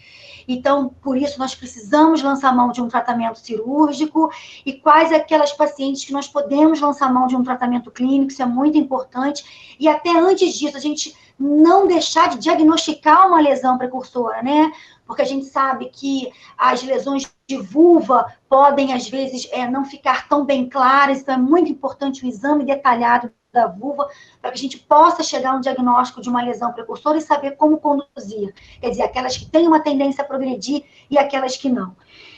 Então, por isso, nós precisamos lançar mão de um tratamento cirúrgico, e quais aquelas pacientes que nós podemos lançar mão de um tratamento clínico, isso é muito importante, e até antes disso, a gente não deixar de diagnosticar uma lesão precursora, né? Porque a gente sabe que as lesões de vulva podem, às vezes, não ficar tão bem claras, então é muito importante o exame detalhado da vulva, para que a gente possa chegar a um diagnóstico de uma lesão precursora e saber como conduzir. Quer dizer, aquelas que têm uma tendência a progredir e aquelas que não.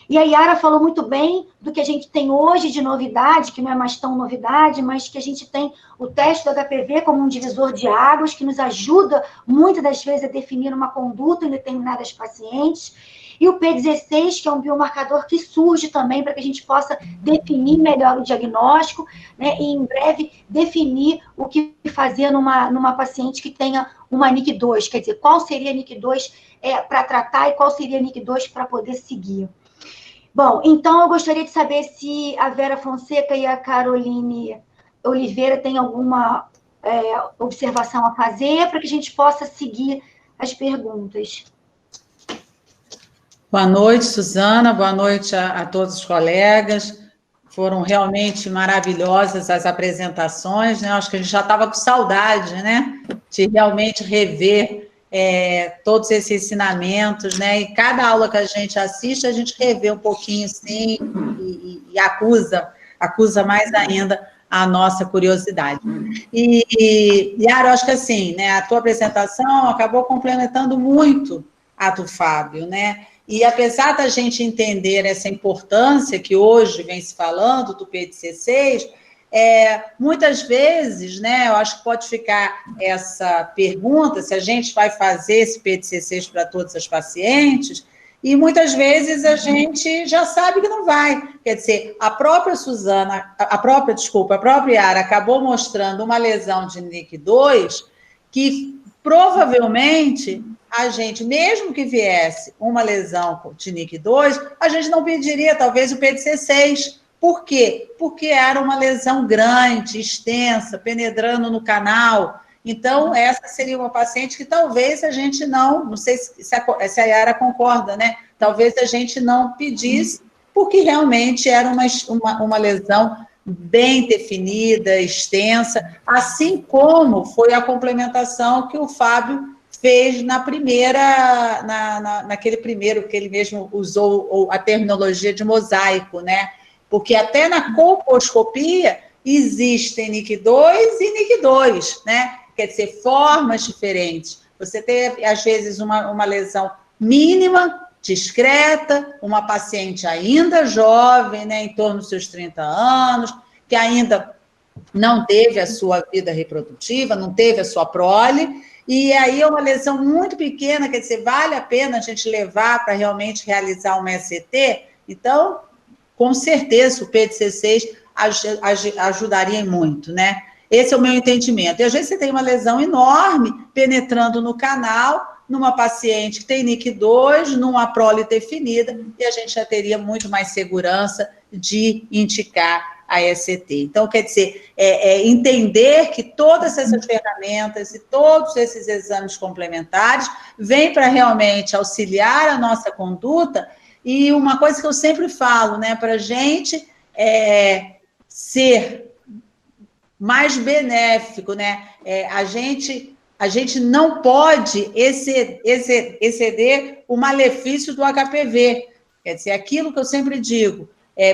E a Yara falou muito bem do que a gente tem hoje de novidade, que não é mais tão novidade, mas que a gente tem o teste do HPV como um divisor de águas, que nos ajuda, muitas das vezes, a definir uma conduta em determinadas pacientes. E o P16, que é um biomarcador que surge também para que a gente possa definir melhor o diagnóstico, né, e em breve definir o que fazer numa paciente que tenha uma NIC2, quer dizer, qual seria a NIC2 para tratar e qual seria a NIC2 para poder seguir. Bom, então eu gostaria de saber se a Vera Fonseca e a Caroline Oliveira têm alguma observação a fazer para que a gente possa seguir as perguntas. Boa noite, Suzana, boa noite a todos os colegas. Foram realmente maravilhosas as apresentações, né? Acho que a gente já estava com saudade, né? De realmente rever todos esses ensinamentos, né? E cada aula que a gente assiste, a gente revê um pouquinho, sim, e acusa mais ainda a nossa curiosidade. E Yara, eu acho que assim, né? A tua apresentação acabou complementando muito a do Fábio, né? E apesar da gente entender essa importância que hoje vem se falando do P16, muitas vezes, né, eu acho que pode ficar essa pergunta, se a gente vai fazer esse P16 para todas as pacientes, e muitas vezes a gente já sabe que não vai. Quer dizer, a própria Yara acabou mostrando uma lesão de NIC2 que provavelmente a gente, mesmo que viesse uma lesão de NIC2, a gente não pediria, talvez, o P16. Por quê? Porque era uma lesão grande, extensa, penetrando no canal. Então, essa seria uma paciente que talvez a gente não sei se a Yara concorda, né? Talvez a gente não pedisse, porque realmente era uma lesão bem definida, extensa, assim como foi a complementação que o Fábio fez naquele primeiro, que ele mesmo usou a terminologia de mosaico, né? Porque até na colposcopia existem NIC2 e NIC2, né? Quer dizer, formas diferentes. Você tem, às vezes, uma lesão mínima, discreta, uma paciente ainda jovem, né, em torno dos seus 30 anos, que ainda não teve a sua vida reprodutiva, não teve a sua prole, e aí é uma lesão muito pequena, quer dizer, vale a pena a gente levar para realmente realizar uma ECT? Então, com certeza, o P16 ajudaria muito, né? Esse é o meu entendimento. E às vezes você tem uma lesão enorme penetrando no canal, numa paciente que tem NIC2, numa prole definida, e a gente já teria muito mais segurança de indicar a ECT. Então, quer dizer, entender que todas essas ferramentas e todos esses exames complementares vêm para realmente auxiliar a nossa conduta. E uma coisa que eu sempre falo, né, para a gente ser mais benéfico, né, a gente não pode exceder o malefício do HPV. Quer dizer, aquilo que eu sempre digo,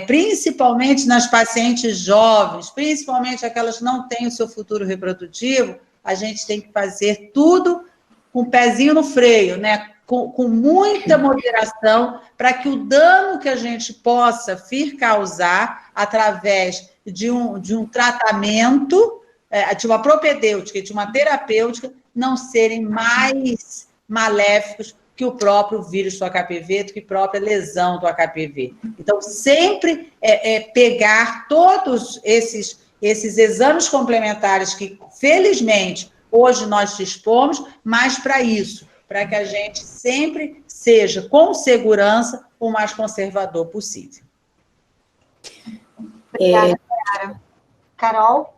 principalmente nas pacientes jovens, principalmente aquelas que não têm o seu futuro reprodutivo, a gente tem que fazer tudo com o pezinho no freio, né? Com muita moderação, para que o dano que a gente possa vir causar através de um tratamento, de uma propedêutica e de uma terapêutica, não serem mais maléficos que o próprio vírus do HPV, do que a própria lesão do HPV. Então, sempre pegar todos esses exames complementares que, felizmente, hoje nós dispomos, mas para isso, para que a gente sempre seja, com segurança, o mais conservador possível. Obrigada, Yara. Carol?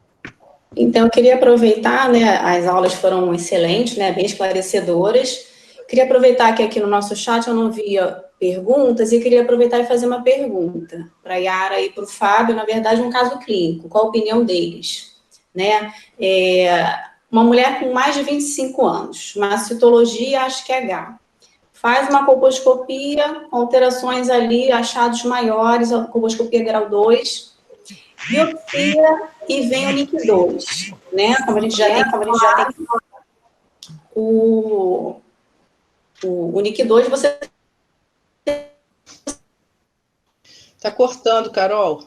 Então, eu queria aproveitar, né, as aulas foram excelentes, né, bem esclarecedoras, Queria aproveitar que aqui no nosso chat eu não via perguntas e queria aproveitar e fazer uma pergunta para a Yara e para o Fábio, na verdade, um caso clínico. Qual a opinião deles? Né? Uma mulher com mais de 25 anos, mastitologia HSQ, faz uma colposcopia, alterações ali, achados maiores, a colposcopia grau 2, biopsia e vem o NIC2, né? Como a gente já tem o NIC2, você... Está cortando, Carol.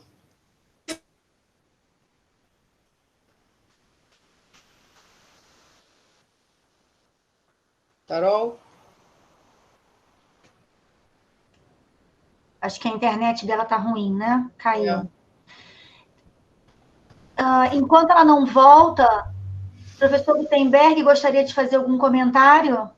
Carol? Acho que a internet dela tá ruim, né? Caiu. Enquanto ela não volta, o professor Gutenberg gostaria de fazer algum comentário?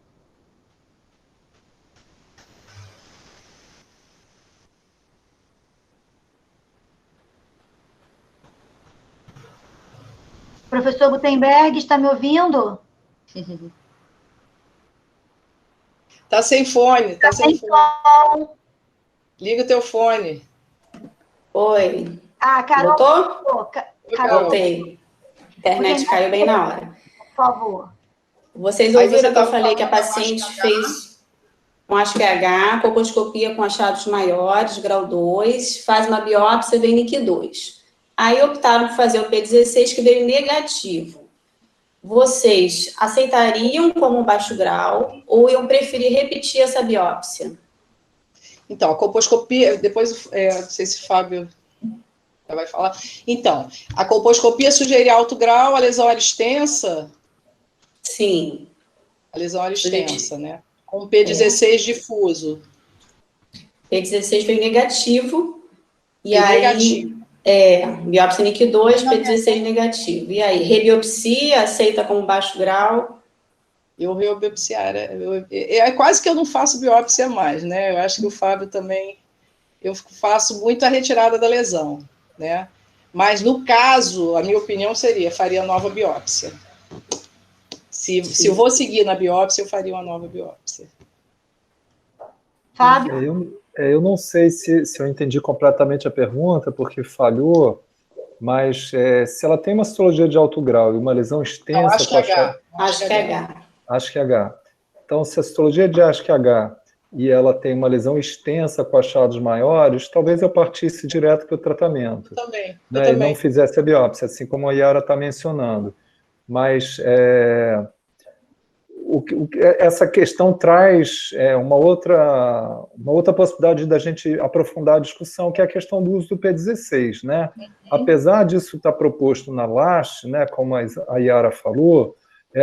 Professor Gutenberg, está me ouvindo? Tá sem fone, tá sem fone. Liga o teu fone. Oi. Carol. Voltou? Carol. Voltei. A internet caiu bem na hora. Por favor. Vocês ouviram que eu falei que a paciente fez um HSQ, colposcopia com achados maiores, grau 2, faz uma biópsia, vem NIC2. Aí optaram por fazer o P16, que veio negativo. Vocês aceitariam como baixo grau ou iam preferir repetir essa biópsia? Então, a colposcopia, depois, não sei se o Fábio vai falar. Então, a colposcopia sugeria alto grau, a lesão era extensa? Sim. A lesão era extensa, né? Com P16 difuso. P16 veio negativo. E aí... Negativo. Biópsia NIC2, P16 negativo. E aí, rebiopsia, aceita como baixo grau? Eu rebiopsiar. É quase que eu não faço biópsia mais, né? Eu acho que o Fábio também... Eu faço muito a retirada da lesão, né? Mas, no caso, a minha opinião seria, faria nova biópsia. Se eu vou seguir na biópsia, eu faria uma nova biópsia. Fábio? Eu não sei se eu entendi completamente a pergunta, porque falhou, mas se ela tem uma citologia de alto grau e uma lesão extensa... Não, acho que H. Acho que H. Então, se a citologia de HSQ e ela tem uma lesão extensa com achados maiores, talvez eu partisse direto para o tratamento. Também. Né, e não fizesse a biópsia, assim como a Yara está mencionando. Mas essa questão traz uma outra possibilidade da gente aprofundar a discussão, que é a questão do uso do P16. Né? Apesar disso estar proposto na LASH, né, como a Yara falou,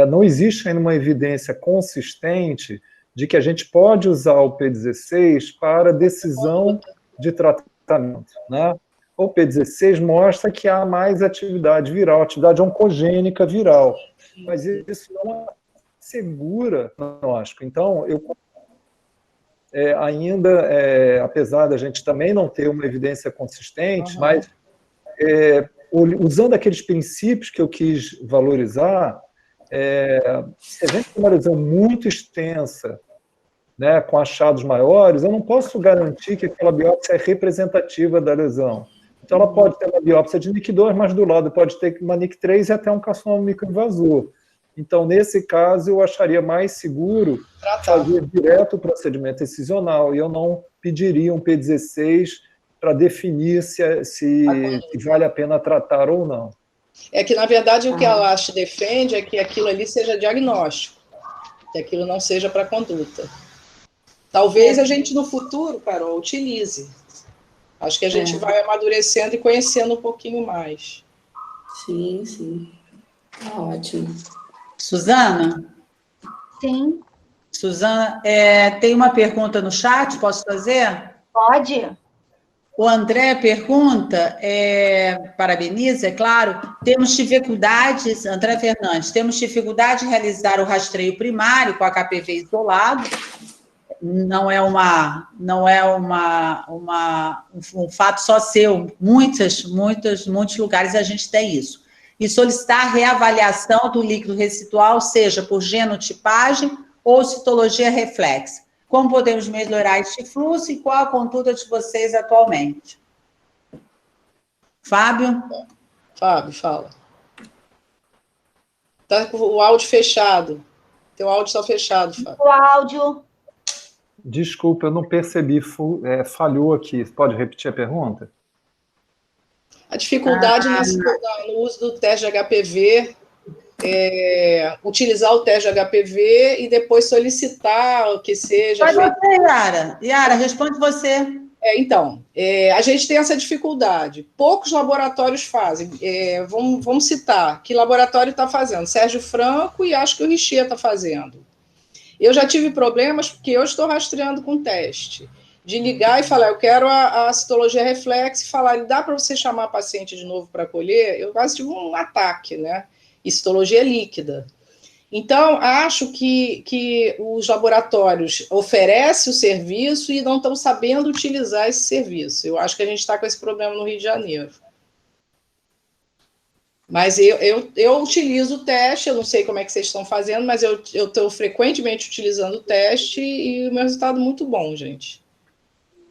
não existe ainda uma evidência consistente de que a gente pode usar o P16 para decisão de tratamento. Né? O P16 mostra que há mais atividade viral, atividade oncogênica viral, mas isso não segura o diagnóstico. Então, apesar da gente também não ter uma evidência consistente, mas usando aqueles princípios que eu quis valorizar, se a gente tem uma lesão muito extensa, né, com achados maiores, eu não posso garantir que aquela biópsia é representativa da lesão. Então, ela pode ter uma biópsia de NIC2, mas do lado pode ter uma NIC3 e até um carcinoma microinvasor. Então, nesse caso, eu acharia mais seguro fazer direto o procedimento excisional, e eu não pediria um P16 para definir se vale a pena tratar ou não. É que, na verdade, o que a LASH defende é que aquilo ali seja diagnóstico, que aquilo não seja para conduta. Talvez a gente, no futuro, Carol, utilize. Acho que a gente vai amadurecendo e conhecendo um pouquinho mais. Sim, sim. Ótimo. Suzana? Sim. Suzana, tem uma pergunta no chat, posso fazer? Pode. O André pergunta, parabeniza, é claro, temos dificuldades, André Fernandes, temos dificuldade em realizar o rastreio primário com HPV isolado, não é um fato só seu, muitos lugares a gente tem isso. E solicitar reavaliação do líquido residual, seja por genotipagem ou citologia reflexa? Como podemos melhorar este fluxo e qual a conduta de vocês atualmente? Fábio? Fábio, fala. Está com o áudio fechado. Teu áudio está fechado, Fábio. O áudio. Desculpa, eu não percebi, falhou aqui. Pode repetir a pergunta? A dificuldade no uso do teste de HPV, utilizar o teste de HPV e depois solicitar que seja Vai feito. você, Yara. Yara, responde você. Então, a gente tem essa dificuldade. Poucos laboratórios fazem. Vamos citar. Que laboratório está fazendo? Sérgio Franco e acho que o Richer está fazendo. Eu já tive problemas porque eu estou rastreando com teste. De ligar e falar, eu quero a citologia reflexa, e falar, dá para você chamar a paciente de novo para colher? Eu quase tive um ataque, né? E citologia líquida. Então, acho que os laboratórios oferecem o serviço e não estão sabendo utilizar esse serviço. Eu acho que a gente está com esse problema no Rio de Janeiro. Mas eu utilizo o teste, eu não sei como é que vocês estão fazendo, mas eu estou frequentemente utilizando o teste e o meu resultado é muito bom, gente.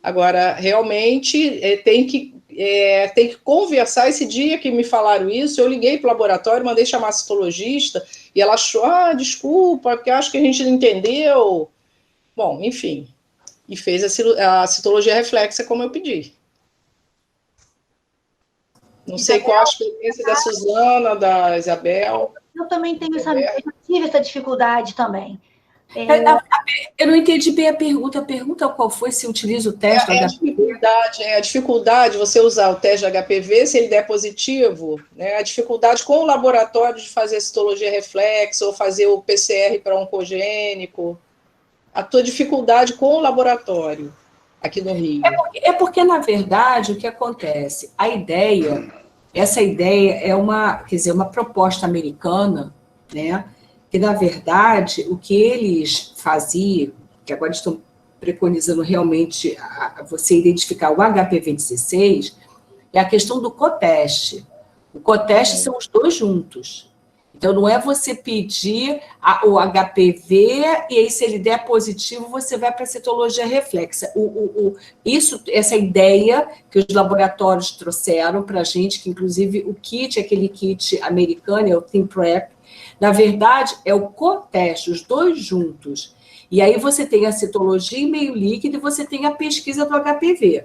Agora, realmente, tem que conversar. Esse dia que me falaram isso, eu liguei para o laboratório, mandei chamar a citologista, e ela achou, desculpa, porque acho que a gente não entendeu. Bom, enfim, e fez a citologia reflexa como eu pedi. Não sei qual a experiência da Suzana, da Isabel. Eu também tenho eu tive essa dificuldade também. Eu não entendi bem a pergunta. A pergunta qual foi se utiliza o teste a dificuldade de você usar o teste de HPV, se ele der positivo, né? A dificuldade com o laboratório de fazer citologia reflexa ou fazer o PCR para oncogênico. A tua dificuldade com o laboratório aqui no Rio. É porque, na verdade, o que acontece? Essa ideia é uma proposta americana, né? Que, na verdade, o que eles faziam, que agora estão preconizando realmente você identificar o HPV-16, é a questão do coteste. O coteste são os dois juntos. Então, não é você pedir o HPV e aí, se ele der positivo, você vai para a citologia reflexa. Essa ideia que os laboratórios trouxeram para a gente, que inclusive o kit, aquele kit americano, é o ThinPrep, na verdade, é o coteste, os dois juntos. E aí você tem a citologia em meio líquido e você tem a pesquisa do HPV.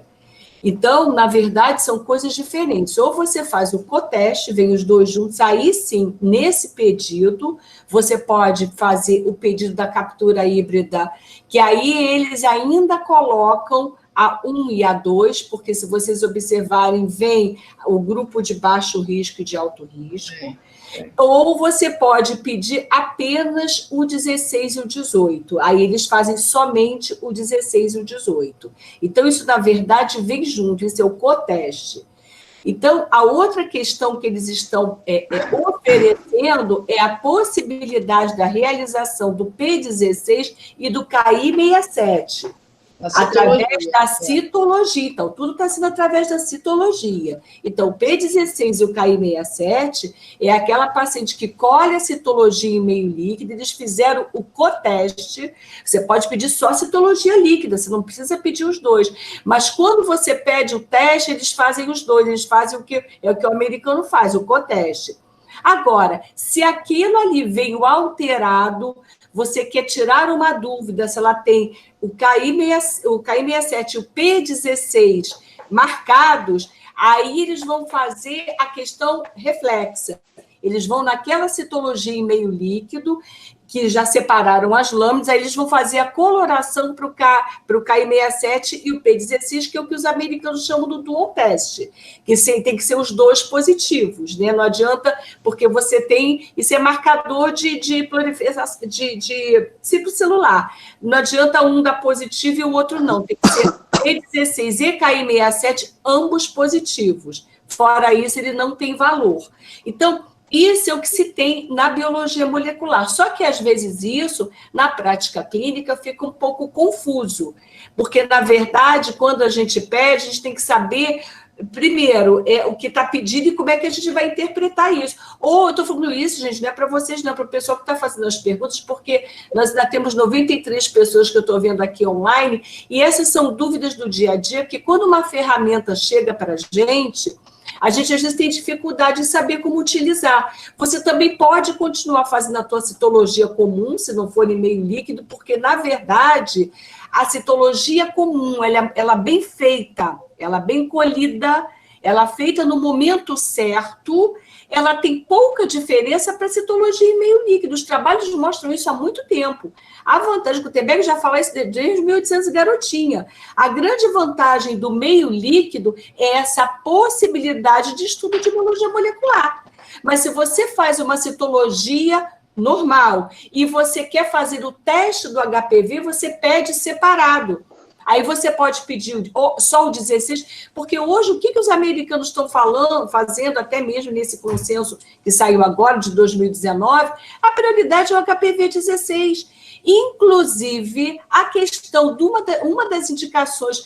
Então, na verdade, são coisas diferentes. Ou você faz o coteste, vem os dois juntos, aí sim, nesse pedido, você pode fazer o pedido da captura híbrida, que aí eles ainda colocam a 1 e a 2, porque se vocês observarem, vem o grupo de baixo risco e de alto risco. Ou você pode pedir apenas o 16 e o 18. Aí eles fazem somente o 16 e o 18. Então, isso, na verdade, vem junto, isso é o coteste. Então, a outra questão que eles estão oferecendo é a possibilidade da realização do P16 e do KI67. Através da citologia. Então, tudo está sendo através da citologia. Então, o P16 e o KI67 é aquela paciente que colhe a citologia em meio líquido, eles fizeram o coteste. Você pode pedir só a citologia líquida, você não precisa pedir os dois. Mas quando você pede o teste, eles fazem os dois, eles fazem o que o americano faz, o coteste. Agora, se aquilo ali veio alterado, você quer tirar uma dúvida se ela tem o KI67 e o P16 marcados, aí eles vão fazer a questão reflexa. Eles vão naquela citologia em meio líquido, que já separaram as lâminas, aí eles vão fazer a coloração para o KI67 e o P16, que é o que os americanos chamam do dual test, que tem que ser os dois positivos, né? Não adianta, porque você tem, isso é marcador de ciclo celular, não adianta um dar positivo e o outro não, tem que ser P16 e KI67, ambos positivos, fora isso ele não tem valor. Então, isso é o que se tem na biologia molecular. Só que, às vezes, isso, na prática clínica, fica um pouco confuso. Porque, na verdade, quando a gente pede, a gente tem que saber primeiro, o que está pedido e como é que a gente vai interpretar isso. Ou eu estou falando isso, gente, não é para vocês, não é para o pessoal que está fazendo as perguntas, porque nós ainda temos 93 pessoas que eu estou vendo aqui online, e essas são dúvidas do dia a dia, porque quando uma ferramenta chega para a gente às vezes tem dificuldade em saber como utilizar. Você também pode continuar fazendo a tua citologia comum, se não for em meio líquido, porque, na verdade, a citologia comum, ela bem feita, ela bem colhida, ela feita no momento certo, ela tem pouca diferença para a citologia em meio líquido. Os trabalhos mostram isso há muito tempo. A vantagem, que o Gutenberg já fala isso desde 1800 garotinha. A grande vantagem do meio líquido é essa possibilidade de estudo de biologia molecular. Mas se você faz uma citologia normal e você quer fazer o teste do HPV, você pede separado. Aí você pode pedir só o 16, porque hoje o que os americanos estão fazendo, até mesmo nesse consenso que saiu agora, de 2019, a prioridade é o HPV 16. Inclusive, a questão de uma das indicações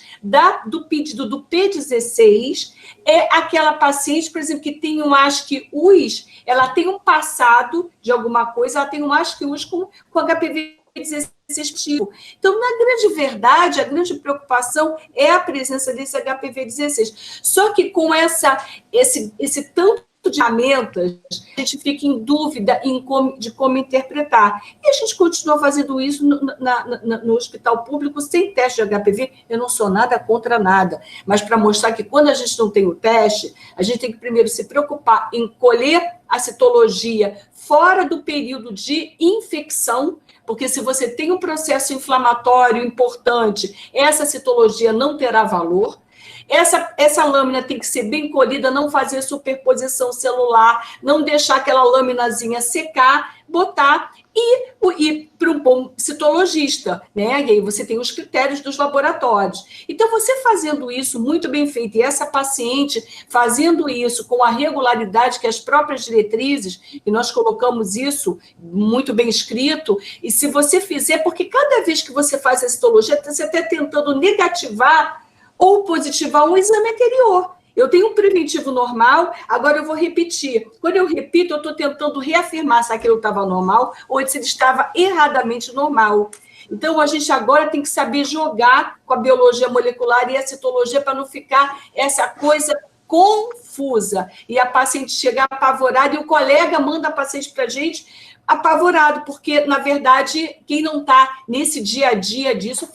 do pedido do P16 é aquela paciente, por exemplo, que tem um ASC-US, ela tem um passado de alguma coisa, ela tem um ASC-US com HPV 16 positivo. Então, na grande verdade, a grande preocupação é a presença desse HPV 16. Só que com esse tanto de ferramentas, a gente fica em dúvida de como interpretar. E a gente continua fazendo isso no hospital público sem teste de HPV. Eu não sou nada contra nada, mas para mostrar que quando a gente não tem o teste, a gente tem que primeiro se preocupar em colher a citologia fora do período de infecção, porque se você tem um processo inflamatório importante, essa citologia não terá valor. Essa lâmina tem que ser bem colhida, não fazer superposição celular, não deixar aquela lâminazinha secar, botar e ir para um bom citologista, né? E aí você tem os critérios dos laboratórios. Então, você fazendo isso muito bem feito, e essa paciente fazendo isso com a regularidade que as próprias diretrizes, e nós colocamos isso muito bem escrito, e se você fizer, porque cada vez que você faz a citologia, você está tentando negativar ou positivar um exame anterior. Eu tenho um preventivo normal, agora eu vou repetir. Quando eu repito, eu estou tentando reafirmar se aquilo estava normal ou se ele estava erradamente normal. Então, a gente agora tem que saber jogar com a biologia molecular e a citologia para não ficar essa coisa confusa. E a paciente chegar apavorada e o colega manda a paciente para a gente apavorado, porque, na verdade, quem não está nesse dia a dia disso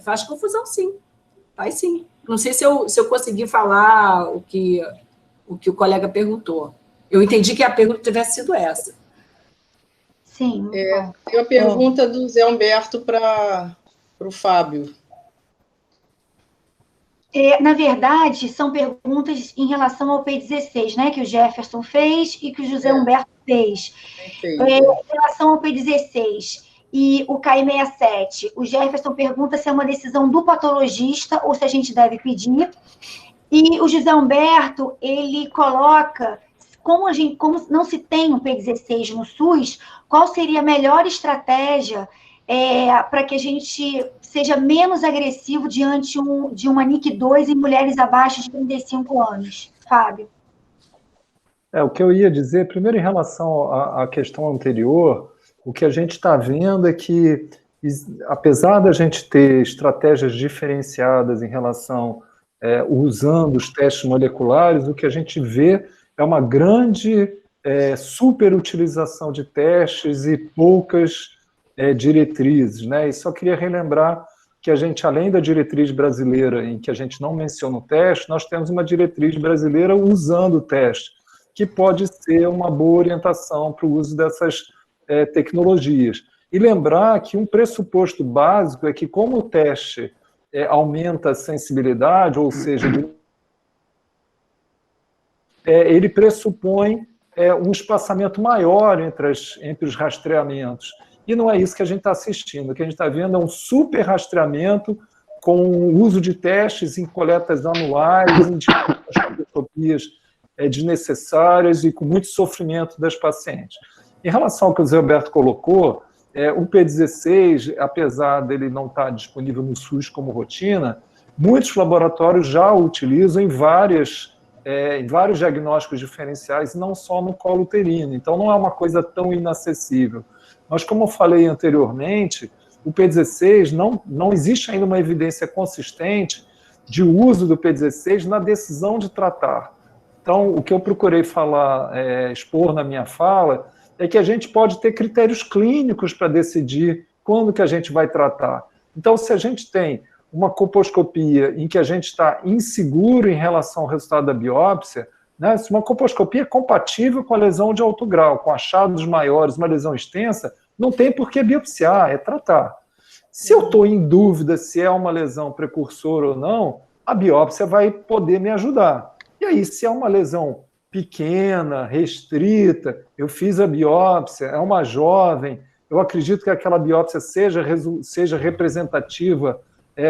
faz confusão, sim. Faz sim. Não sei se eu consegui falar o que o colega perguntou. Eu entendi que a pergunta tivesse sido essa. Sim. Tem uma pergunta do Zé Humberto para o Fábio. Na verdade, são perguntas em relação ao P16, né, que o Jefferson fez e que o José Humberto fez. Em relação ao P16 e o CAI-67, o Jefferson pergunta se é uma decisão do patologista ou se a gente deve pedir. E o José Humberto, ele coloca, como não se tem um P16 no SUS, qual seria a melhor estratégia para que a gente seja menos agressivo diante de uma NIC2 em mulheres abaixo de 35 anos? Fábio. O que eu ia dizer, primeiro em relação à questão anterior, o que a gente está vendo é que, apesar da gente ter estratégias diferenciadas em relação, usando os testes moleculares, o que a gente vê é uma grande superutilização de testes e poucas diretrizes, né? E só queria relembrar que a gente, além da diretriz brasileira, em que a gente não menciona o teste, nós temos uma diretriz brasileira usando o teste, que pode ser uma boa orientação para o uso dessas tecnologias. E lembrar que um pressuposto básico é que, como o teste aumenta a sensibilidade, ou seja, ele pressupõe um espaçamento maior entre os rastreamentos. E não é isso que a gente está assistindo. O que a gente está vendo é um super rastreamento com o uso de testes em coletas anuais, em espectroscopias desnecessárias e com muito sofrimento das pacientes. Em relação ao que o Zé Humberto colocou, o P16, apesar dele não estar disponível no SUS como rotina, muitos laboratórios já o utilizam em vários diagnósticos diferenciais, não só no colo uterino. Então, não é uma coisa tão inacessível. Mas, como eu falei anteriormente, o P16, não existe ainda uma evidência consistente de uso do P16 na decisão de tratar. Então, o que eu procurei expor na minha fala, é que a gente pode ter critérios clínicos para decidir quando que a gente vai tratar. Então, se a gente tem uma colposcopia em que a gente está inseguro em relação ao resultado da biópsia, né, se uma colposcopia é compatível com a lesão de alto grau, com achados maiores, uma lesão extensa, não tem por que biopsiar, é tratar. Se eu estou em dúvida se é uma lesão precursora ou não, a biópsia vai poder me ajudar. E aí, se é uma lesão pequena, restrita, eu fiz a biópsia, é uma jovem, eu acredito que aquela biópsia seja representativa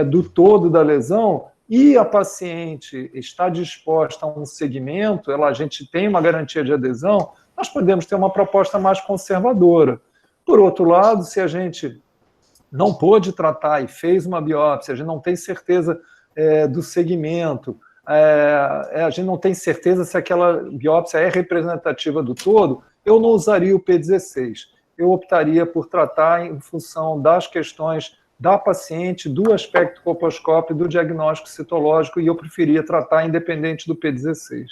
do todo da lesão, e a paciente está disposta a um segmento, a gente tem uma garantia de adesão, nós podemos ter uma proposta mais conservadora. Por outro lado, se a gente não pôde tratar e fez uma biópsia, a gente não tem certeza do segmento, a gente não tem certeza se aquela biópsia é representativa do todo, eu não usaria o P16. Eu optaria por tratar em função das questões da paciente, do aspecto colposcópio, do diagnóstico citológico, e eu preferia tratar independente do P16.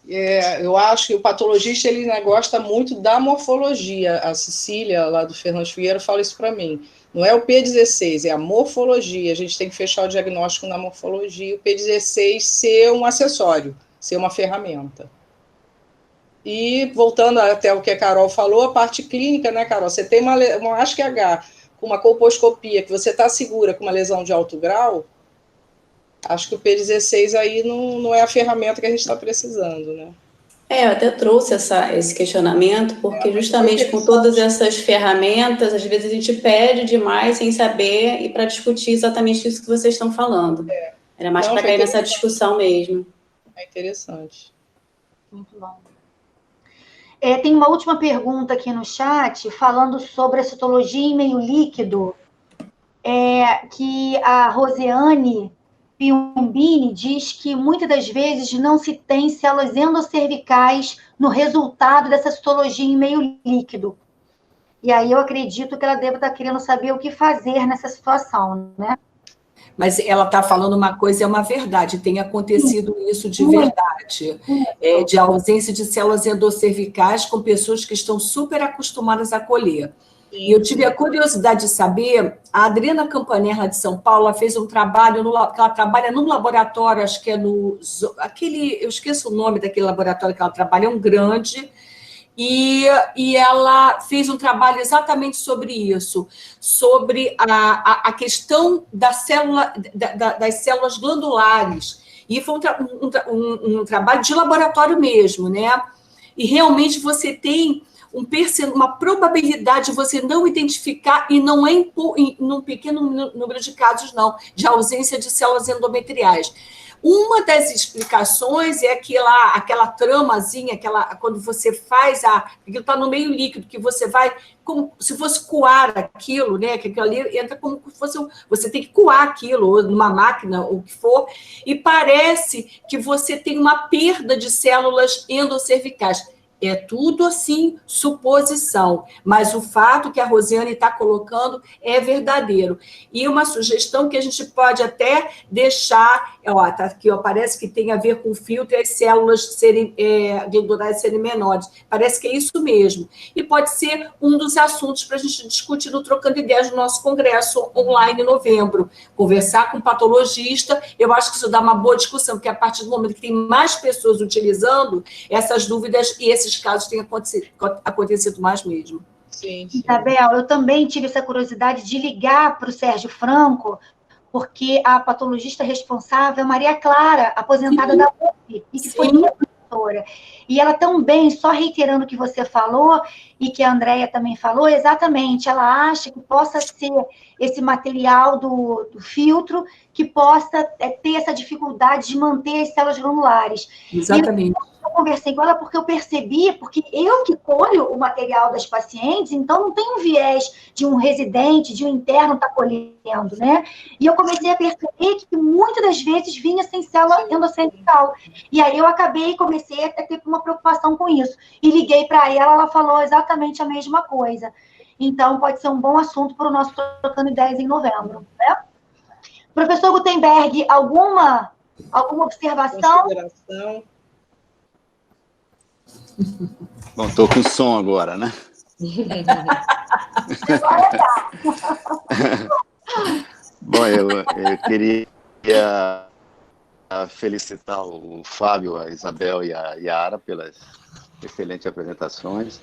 Eu acho que o patologista ele gosta muito da morfologia. A Cecília, lá do Fernando Figueira, fala isso para mim. Não é o P16, é a morfologia. A gente tem que fechar o diagnóstico na morfologia, o P16 ser um acessório, ser uma ferramenta. E, voltando até o que a Carol falou, a parte clínica, né, Carol? Você tem uma HQ com uma colposcopia, que você está segura com uma lesão de alto grau, acho que o P16 aí não é a ferramenta que a gente está precisando, né? Eu até trouxe esse questionamento, porque justamente com todas essas ferramentas, às vezes a gente pede demais sem saber e para discutir exatamente isso que vocês estão falando. Era mais para cair nessa discussão mesmo. É interessante. Muito bom. Tem uma última pergunta aqui no chat, falando sobre a citologia em meio líquido, que a Rosiane Piombini diz que muitas das vezes não se tem células endocervicais no resultado dessa citologia em meio líquido. E aí eu acredito que ela deve estar querendo saber o que fazer nessa situação, né? Mas ela está falando uma coisa, é uma verdade, tem acontecido isso de verdade, de ausência de células endocervicais com pessoas que estão super acostumadas a colher. E eu tive a curiosidade de saber, a Adriana Campanella de São Paulo, ela fez um trabalho, ela trabalha num laboratório, acho que é eu esqueço o nome daquele laboratório que ela trabalha, é um grande, e ela fez um trabalho exatamente sobre isso, sobre a questão das células glandulares. E foi um trabalho de laboratório mesmo, né? E realmente você tem uma probabilidade de você não identificar, e não é num pequeno número de casos, não, de ausência de células endometriais. Uma das explicações é aquela tramazinha, quando você faz aquilo está no meio líquido, que você vai, como se fosse coar aquilo, né? Que aquilo ali entra como se fosse, você tem que coar aquilo, ou numa máquina, ou o que for, e parece que você tem uma perda de células endocervicais. É tudo, assim, suposição, mas o fato que a Rosiane está colocando é verdadeiro. E uma sugestão que a gente pode até deixar, tá aqui, parece que tem a ver com o filtro e as células glandulares serem menores. Parece que é isso mesmo. E pode ser um dos assuntos para a gente discutir no Trocando Ideias no nosso congresso online em novembro. Conversar com o patologista, eu acho que isso dá uma boa discussão, porque a partir do momento que tem mais pessoas utilizando, essas dúvidas e esses casos têm acontecido mais mesmo. Sim. Isabel, eu também tive essa curiosidade de ligar para o Sérgio Franco, porque a patologista responsável é Maria Clara, aposentada da UF, e que foi minha professora. E ela também, só reiterando o que você falou, e que a Andréia também falou, exatamente, ela acha que possa ser esse material do filtro que possa ter essa dificuldade de manter as células granulares. Exatamente. conversei com ela porque eu percebi, porque eu que colho o material das pacientes, então não tem um viés de um residente, de um interno estar colhendo, né? E eu comecei a perceber que muitas das vezes vinha sem célula endocelical. E aí eu comecei a ter uma preocupação com isso. E liguei para ela falou exatamente a mesma coisa. Então, pode ser um bom assunto para o nosso Trocando Ideias em novembro, né? Professor Gutenberg, alguma observação? Consideração. Bom, estou com som agora, né? Agora tá. Bom, eu queria felicitar o Fábio, a Isabel e a Yara pelas excelentes apresentações,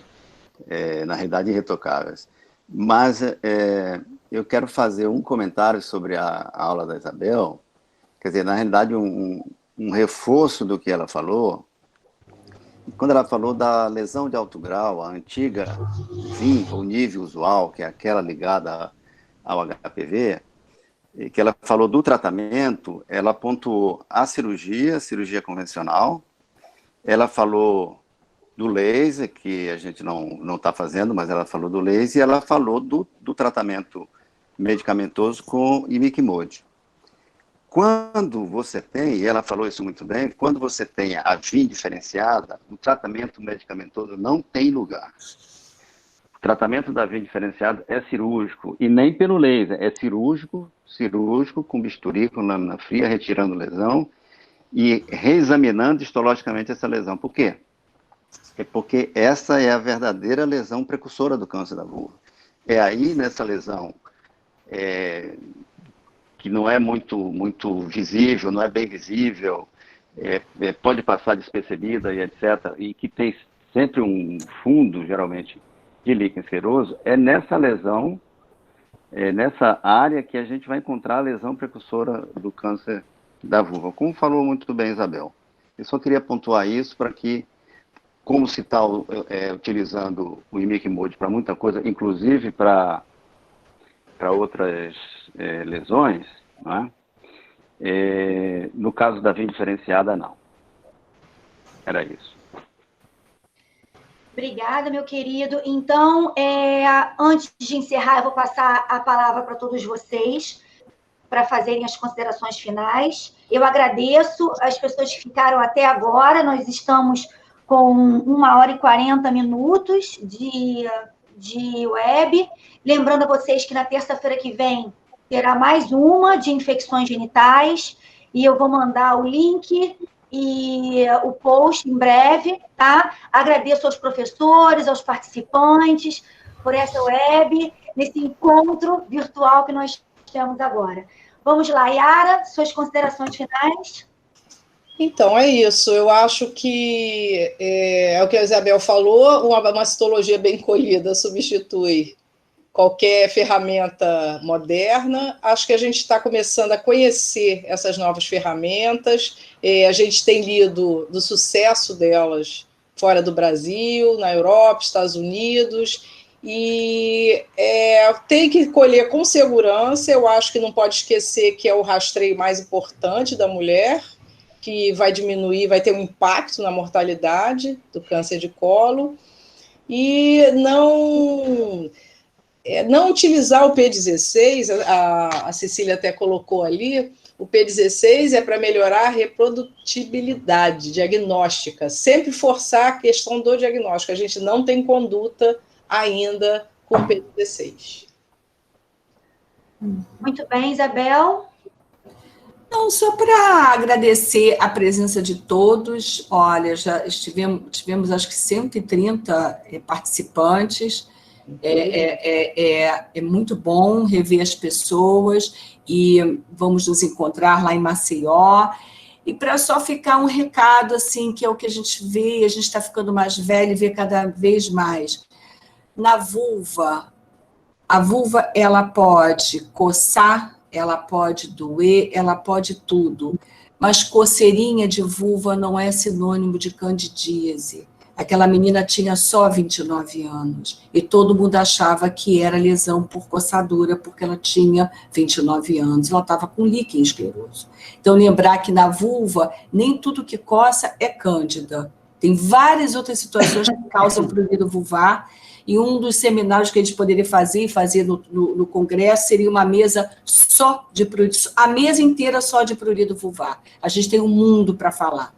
na realidade irretocáveis. Mas eu quero fazer um comentário sobre a aula da Isabel, quer dizer, na realidade um reforço do que ela falou, quando ela falou da lesão de alto grau, a antiga VIN, ou nível usual, que é aquela ligada ao HPV, e que ela falou do tratamento, ela pontuou a cirurgia convencional, ela falou do laser, que a gente não está fazendo, mas ela falou do laser, e ela falou do tratamento medicamentoso com imiquimod. Quando você tem, e ela falou isso muito bem, quando você tem a VIN diferenciada, o tratamento medicamentoso não tem lugar. O tratamento da VIN diferenciada é cirúrgico, e nem pelo laser, é cirúrgico, com bisturi, com lâmina fria, retirando lesão e reexaminando histologicamente essa lesão. Por quê? É porque essa é a verdadeira lesão precursora do câncer da vulva. É aí, nessa lesão, que não é muito visível, não é bem visível, pode passar despercebida e etc., e que tem sempre um fundo, geralmente, de líquen escleroso, é nessa lesão, nessa área que a gente vai encontrar a lesão precursora do câncer da vulva. Como falou muito bem Isabel. Eu só queria pontuar isso para que, como se está utilizando o imiquimod para muita coisa, inclusive para outras lesões, não é? No caso da VIN diferenciada, não. Era isso. Obrigada, meu querido. Então, antes de encerrar, eu vou passar a palavra para todos vocês, para fazerem as considerações finais. Eu agradeço as pessoas que ficaram até agora. Nós estamos com 1h40 de web. Lembrando a vocês que na terça-feira que vem terá mais uma de infecções genitais, e eu vou mandar o link e o post em breve, tá? Agradeço aos professores, aos participantes, por essa web, nesse encontro virtual que nós temos agora. Vamos lá, Yara, suas considerações finais? Então, é isso. Eu acho que é o que a Isabel falou, uma citologia bem colhida substitui qualquer ferramenta moderna. Acho que a gente está começando a conhecer essas novas ferramentas, a gente tem lido do sucesso delas fora do Brasil, na Europa, Estados Unidos, e tem que colher com segurança. Eu acho que não pode esquecer que é o rastreio mais importante da mulher, que vai diminuir, vai ter um impacto na mortalidade do câncer de colo, e não utilizar o P16, a Cecília até colocou ali, o P16 é para melhorar a reprodutibilidade diagnóstica, sempre forçar a questão do diagnóstico, a gente não tem conduta ainda com o P16. Muito bem, Isabel. Não, só para agradecer a presença de todos. Olha, já tivemos acho que 130 participantes. É muito bom rever as pessoas e vamos nos encontrar lá em Maceió. E para só ficar um recado, assim, que é o que a gente vê, a gente está ficando mais velho e vê cada vez mais. Na vulva, a vulva, ela pode coçar, ela pode doer, ela pode tudo, mas coceirinha de vulva não é sinônimo de candidíase. Aquela menina tinha só 29 anos e todo mundo achava que era lesão por coçadura, porque ela tinha 29 anos, ela estava com líquen escleroso. Então, lembrar que na vulva, nem tudo que coça é cândida. Tem várias outras situações que causam prurido vulvar, e um dos seminários que a gente poderia fazer no Congresso seria uma mesa só de prurido, a mesa inteira só de prurido vulvar. A gente tem um mundo para falar.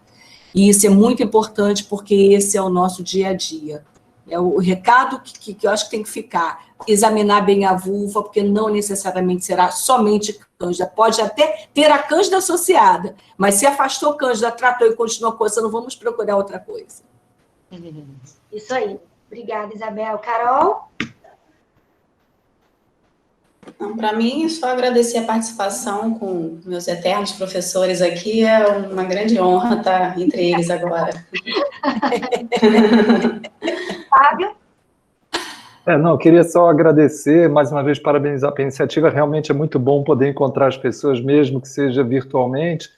E isso é muito importante, porque esse é o nosso dia a dia. É o recado que eu acho que tem que ficar. Examinar bem a vulva, porque não necessariamente será somente cândida. Pode até ter a cândida associada, mas se afastou cândida, tratou e continuou coçando, vamos procurar outra coisa. Isso aí. Obrigada, Isabel. Carol? Para mim, só agradecer a participação com meus eternos professores aqui. É uma grande honra estar entre eles agora. Fábio? Não, queria só agradecer, mais uma vez, parabenizar pela iniciativa. Realmente é muito bom poder encontrar as pessoas, mesmo que seja virtualmente.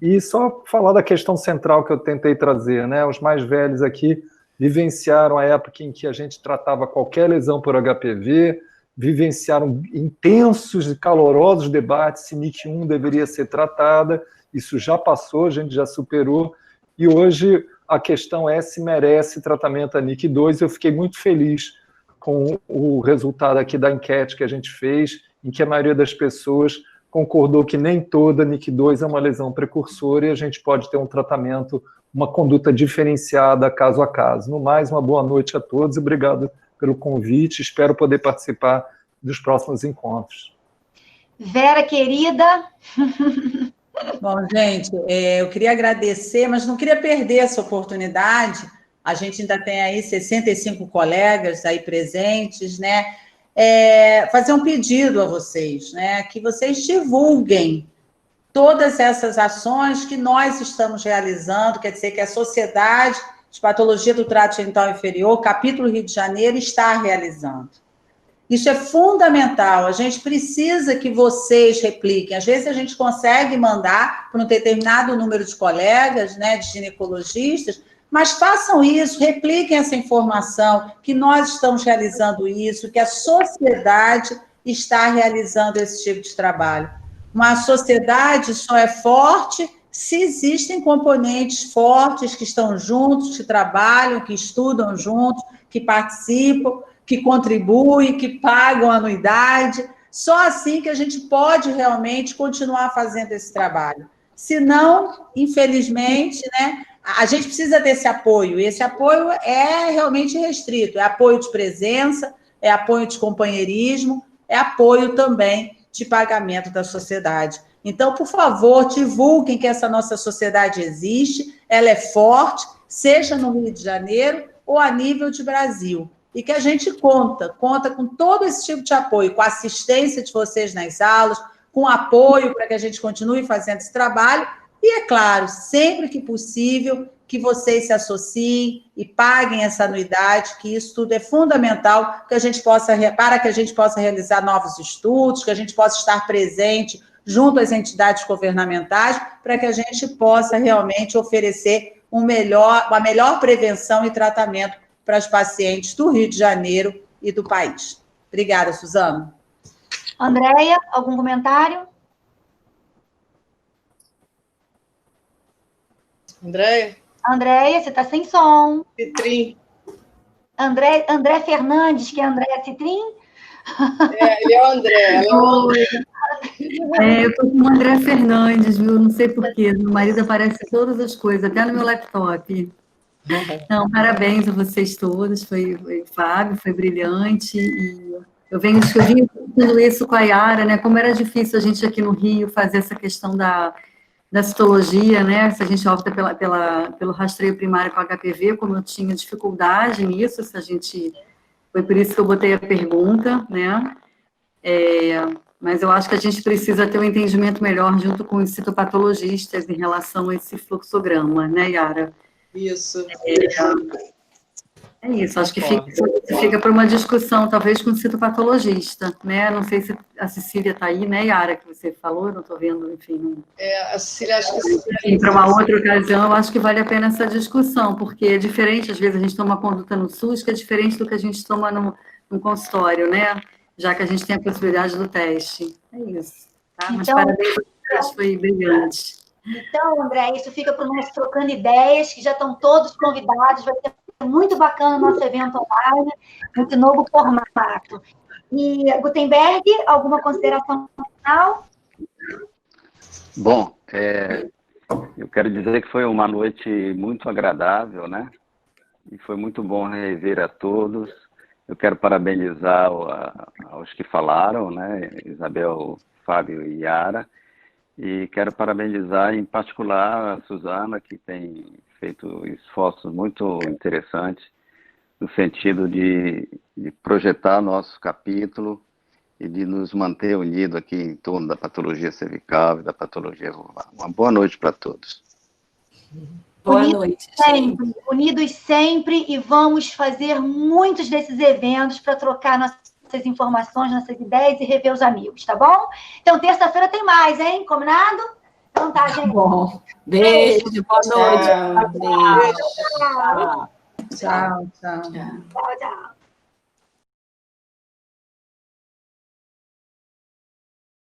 E só falar da questão central que eu tentei trazer, né? Os mais velhos aqui vivenciaram a época em que a gente tratava qualquer lesão por HPV, vivenciaram intensos e calorosos debates se NIC1 deveria ser tratada. Isso já passou, a gente já superou, e hoje a questão é se merece tratamento a NIC2. Eu fiquei muito feliz com o resultado aqui da enquete que a gente fez, em que a maioria das pessoas concordou que nem toda NIC2 é uma lesão precursora e a gente pode ter um tratamento, uma conduta diferenciada caso a caso. No mais, uma boa noite a todos, obrigado pelo convite, espero poder participar dos próximos encontros. Vera, querida. Bom, gente, eu queria agradecer, mas não queria perder essa oportunidade. A gente ainda tem aí 65 colegas aí presentes, né? Fazer um pedido a vocês, né? Que vocês divulguem todas essas ações que nós estamos realizando, quer dizer, que a Sociedade de Patologia do Trato Genital Inferior, capítulo Rio de Janeiro, está realizando. Isso é fundamental, a gente precisa que vocês repliquem. Às vezes a gente consegue mandar para um determinado número de colegas, né, de ginecologistas, mas façam isso, repliquem essa informação, que nós estamos realizando isso, que a sociedade está realizando esse tipo de trabalho. Uma sociedade só é forte se existem componentes fortes que estão juntos, que trabalham, que estudam juntos, que participam, que contribuem, que pagam anuidade. Só assim que a gente pode realmente continuar fazendo esse trabalho. Senão, infelizmente, né, a gente precisa desse apoio. E esse apoio é realmente restrito. É apoio de presença, é apoio de companheirismo, é apoio também de pagamento da sociedade. Então, por favor, divulguem que essa nossa sociedade existe, ela é forte, seja no Rio de Janeiro ou a nível de Brasil. E que a gente conta com todo esse tipo de apoio, com a assistência de vocês nas aulas, com apoio para que a gente continue fazendo esse trabalho. E, é claro, sempre que possível, que vocês se associem e paguem essa anuidade, que isso tudo é fundamental para que a gente possa realizar novos estudos, que a gente possa estar presente junto às entidades governamentais, para que a gente possa realmente oferecer uma melhor prevenção e tratamento para os pacientes do Rio de Janeiro e do país. Obrigada, Suzana. Andréia, algum comentário? Andréia, você está sem som. Citrim. André Fernandes, que é André Citrim? Ele é o André. Eu estou com o André Fernandes, viu? Não sei porquê. Meu marido aparece em todas as coisas, até no meu laptop. Não, parabéns a vocês todos. Foi Fábio, foi brilhante. E eu venho discutindo isso com a Yara, né? Como era difícil a gente aqui no Rio fazer essa questão da citologia, né? Se a gente opta pelo rastreio primário com HPV, como eu tinha dificuldade nisso, foi por isso que eu botei a pergunta, né? Mas eu acho que a gente precisa ter um entendimento melhor junto com os citopatologistas em relação a esse fluxograma, né, Yara? Isso. É isso, acho que fica para uma discussão, talvez com o citopatologista, né? Não sei se a Cecília está aí, né, Yara, que você falou, não estou vendo, enfim. A Cecília, acho que... Enfim, para uma outra ocasião, eu acho que vale a pena essa discussão, porque é diferente, às vezes a gente toma uma conduta no SUS, que é diferente do que a gente toma no consultório, né? Já que a gente tem a possibilidade do teste. É isso, tá? Mas então, parabéns, foi brilhante. Então, André, isso fica para o nosso Trocando Ideias, que já estão todos convidados, vai ser muito bacana o nosso evento online, muito novo formato. E, Gutenberg, alguma consideração final? Bom, eu quero dizer que foi uma noite muito agradável, né? E foi muito bom rever a todos. Eu quero parabenizar aos que falaram, né? Isabel, Fábio e Yara. E quero parabenizar, em particular, a Suzana, que tem feito esforços muito interessantes no sentido de projetar nosso capítulo e de nos manter unidos aqui em torno da patologia cervical e da patologia vulvar. Uma boa noite para todos. Boa noite, sempre, unidos sempre, e vamos fazer muitos desses eventos para trocar nossas informações, nossas ideias e rever os amigos, tá bom? Então, terça-feira tem mais, hein? Combinado? Então tá, gente. Bom. Beijo, boa noite. Tchau, tchau. Tchau, tchau.